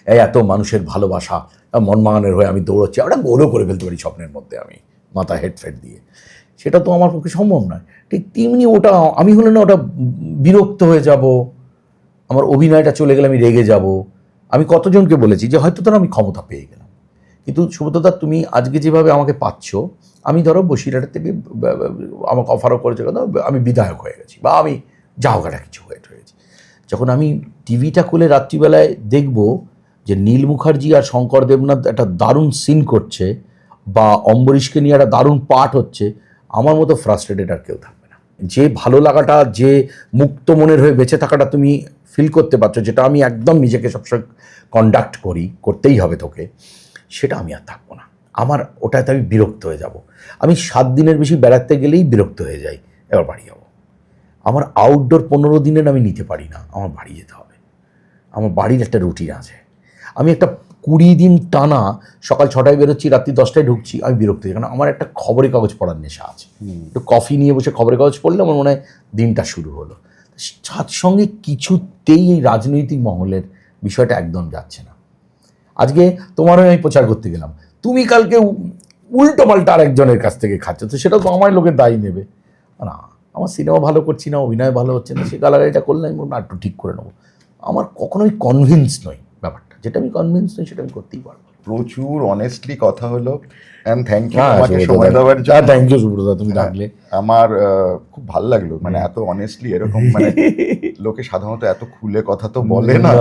এই এত মানুষের ভালোবাসা, মোহনবাগানের হয়ে আমি দৌড়চ্ছি, আমরা গোলও করে ফেলতে পারি স্বপ্নের মধ্যে আমি মাথা হেডফেড দিয়ে। সেটা তো আমার পক্ষে সম্ভব নয়। ঠিক তেমনি ওটা আমি হলে না ওটা বিরক্ত হয়ে যাব, আমার অভিনয়টা চলে গেলে আমি রেগে যাব। আমি কতজনকে বলেছি যে হয়তো ধরো আমি ক্ষমতা পেয়ে গেলাম, কিন্তু সুব্রতদা তুমি আজকে যেভাবে আমাকে পাচ্ছ, আমি ধরো বসিরহাটের থেকে আমাকে অফারও করেছে, আমি বিধায়ক হয়ে গেছি বা আমি যা হোক একটা কিছু হয়ে হয়েছি। যখন আমি টিভিটা খুলে রাত্রিবেলায় দেখব যে নীল মুখার্জি আর শঙ্কর দেবনাথ একটা দারুণ সিন করছে বা অম্বরীশকে নিয়ে একটা দারুণ পাঠ হচ্ছে, আমার মতো ফ্রাস্ট্রেটেড আর কেউ থাকবে না। যে ভালো লাগাটা, যে মুক্ত মনের হয়ে বেঁচে থাকাটা তুমি ফিল করতে পারছো, যেটা আমি একদম নিজেকে সবসময় কন্ডাক্ট করি, করতেই হবে তোকে, সেটা আমি আর থাকবো না। আমার ওটাতে আমি বিরক্ত হয়ে যাব। আমি 7 দিনের বেশি বেড়াতে গেলেই বিরক্ত হয়ে যাই, এবার বাড়ি যাবো। আমার আউটডোর 15 দিনের আমি নিতে পারি না, আমার বাড়ি যেতে হবে। আমার বাড়ির একটা রুটিন আছে। আমি একটা 20 দিন টানা সকাল 6টায় বেরোচ্ছি, রাত্রি 10টায় ঢুকছি, আমি বিরক্ত হই, কারণ আমার একটা খবরের কাগজ পড়ার নেশা আছে। একটু কফি নিয়ে বসে খবরের কাগজ পড়লে আমার মনে হয় দিনটা শুরু হলো। তার সঙ্গে কিছুতেই এই রাজনৈতিক মহলের বিষয়টা একদম যাচ্ছে না। আজকে তোমারও আমি প্রচার করতে গেলাম, তুমি কালকে উল্টো পাল্টা আরেকজনের কাছ থেকে খাচ্ছ, তো সেটা তো আমার লোকের দায়ী নেবে না। আমার সিনেমা ভালো করছি না, অভিনয় ভালো হচ্ছে না, সে গালাগালিটা করলে আমি বলবো একটু ঠিক করে নেবো। আমার কখনোই কনভিন্স নই ব্যাপারটা, যেটা আমি কনভিন্স নই সেটা আমি করতেই পারবো। প্রচুর অনেস্টলি কথা হলো, এন্ড থ্যাংক ইউ আমাকে সময় দেওয়ার জন্য। থ্যাংক ইউ সুব্রতদা, তুমি ডাকলে আমার খুব ভালো লাগলো, মানে এত অনেস্টলি এরকম, মানে লোকে সাধারণত এত খুলে কথা তো বলে না,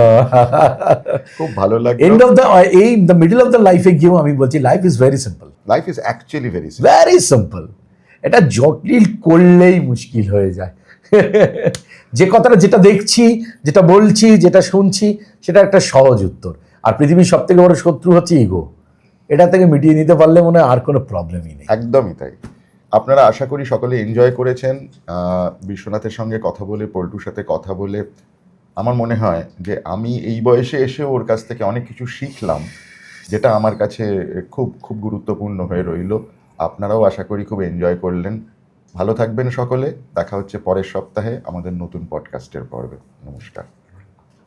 খুব ভালো লাগলো। End of the middle of the লাইফে গিয়েও আমি বলছি life is very simple. Life is actually very simple. এটা জটিল করলেই মুশকিল হয়ে যায়। যে কথাটা, যেটা দেখছি, যেটা বলছি, যেটা শুনছি, সেটা একটা সহজ উত্তর। আর পৃথিবীর সব থেকে বড় শত্রু হচ্ছে ইগো। এটা থেকে মিটিয়ে নিতে পারলে মনে হয় আর কোনো প্রবলেমই নেই। একদমই তাই। আপনারা আশা করি সকলে এনজয় করেছেন বিশ্বনাথের সঙ্গে কথা বলে, পল্টুর সাথে কথা বলে। আমার মনে হয় যে আমি এই বয়সে এসে ওর কাছ থেকে অনেক কিছু শিখলাম, যেটা আমার কাছে খুব খুব গুরুত্বপূর্ণ হয়ে রইল। আপনারাও আশা করি খুব এনজয় করলেন। ভালো থাকবেন সকলে, দেখা হচ্ছে পরের সপ্তাহে আমাদের নতুন পডকাস্টের পর্বে। নমস্কার।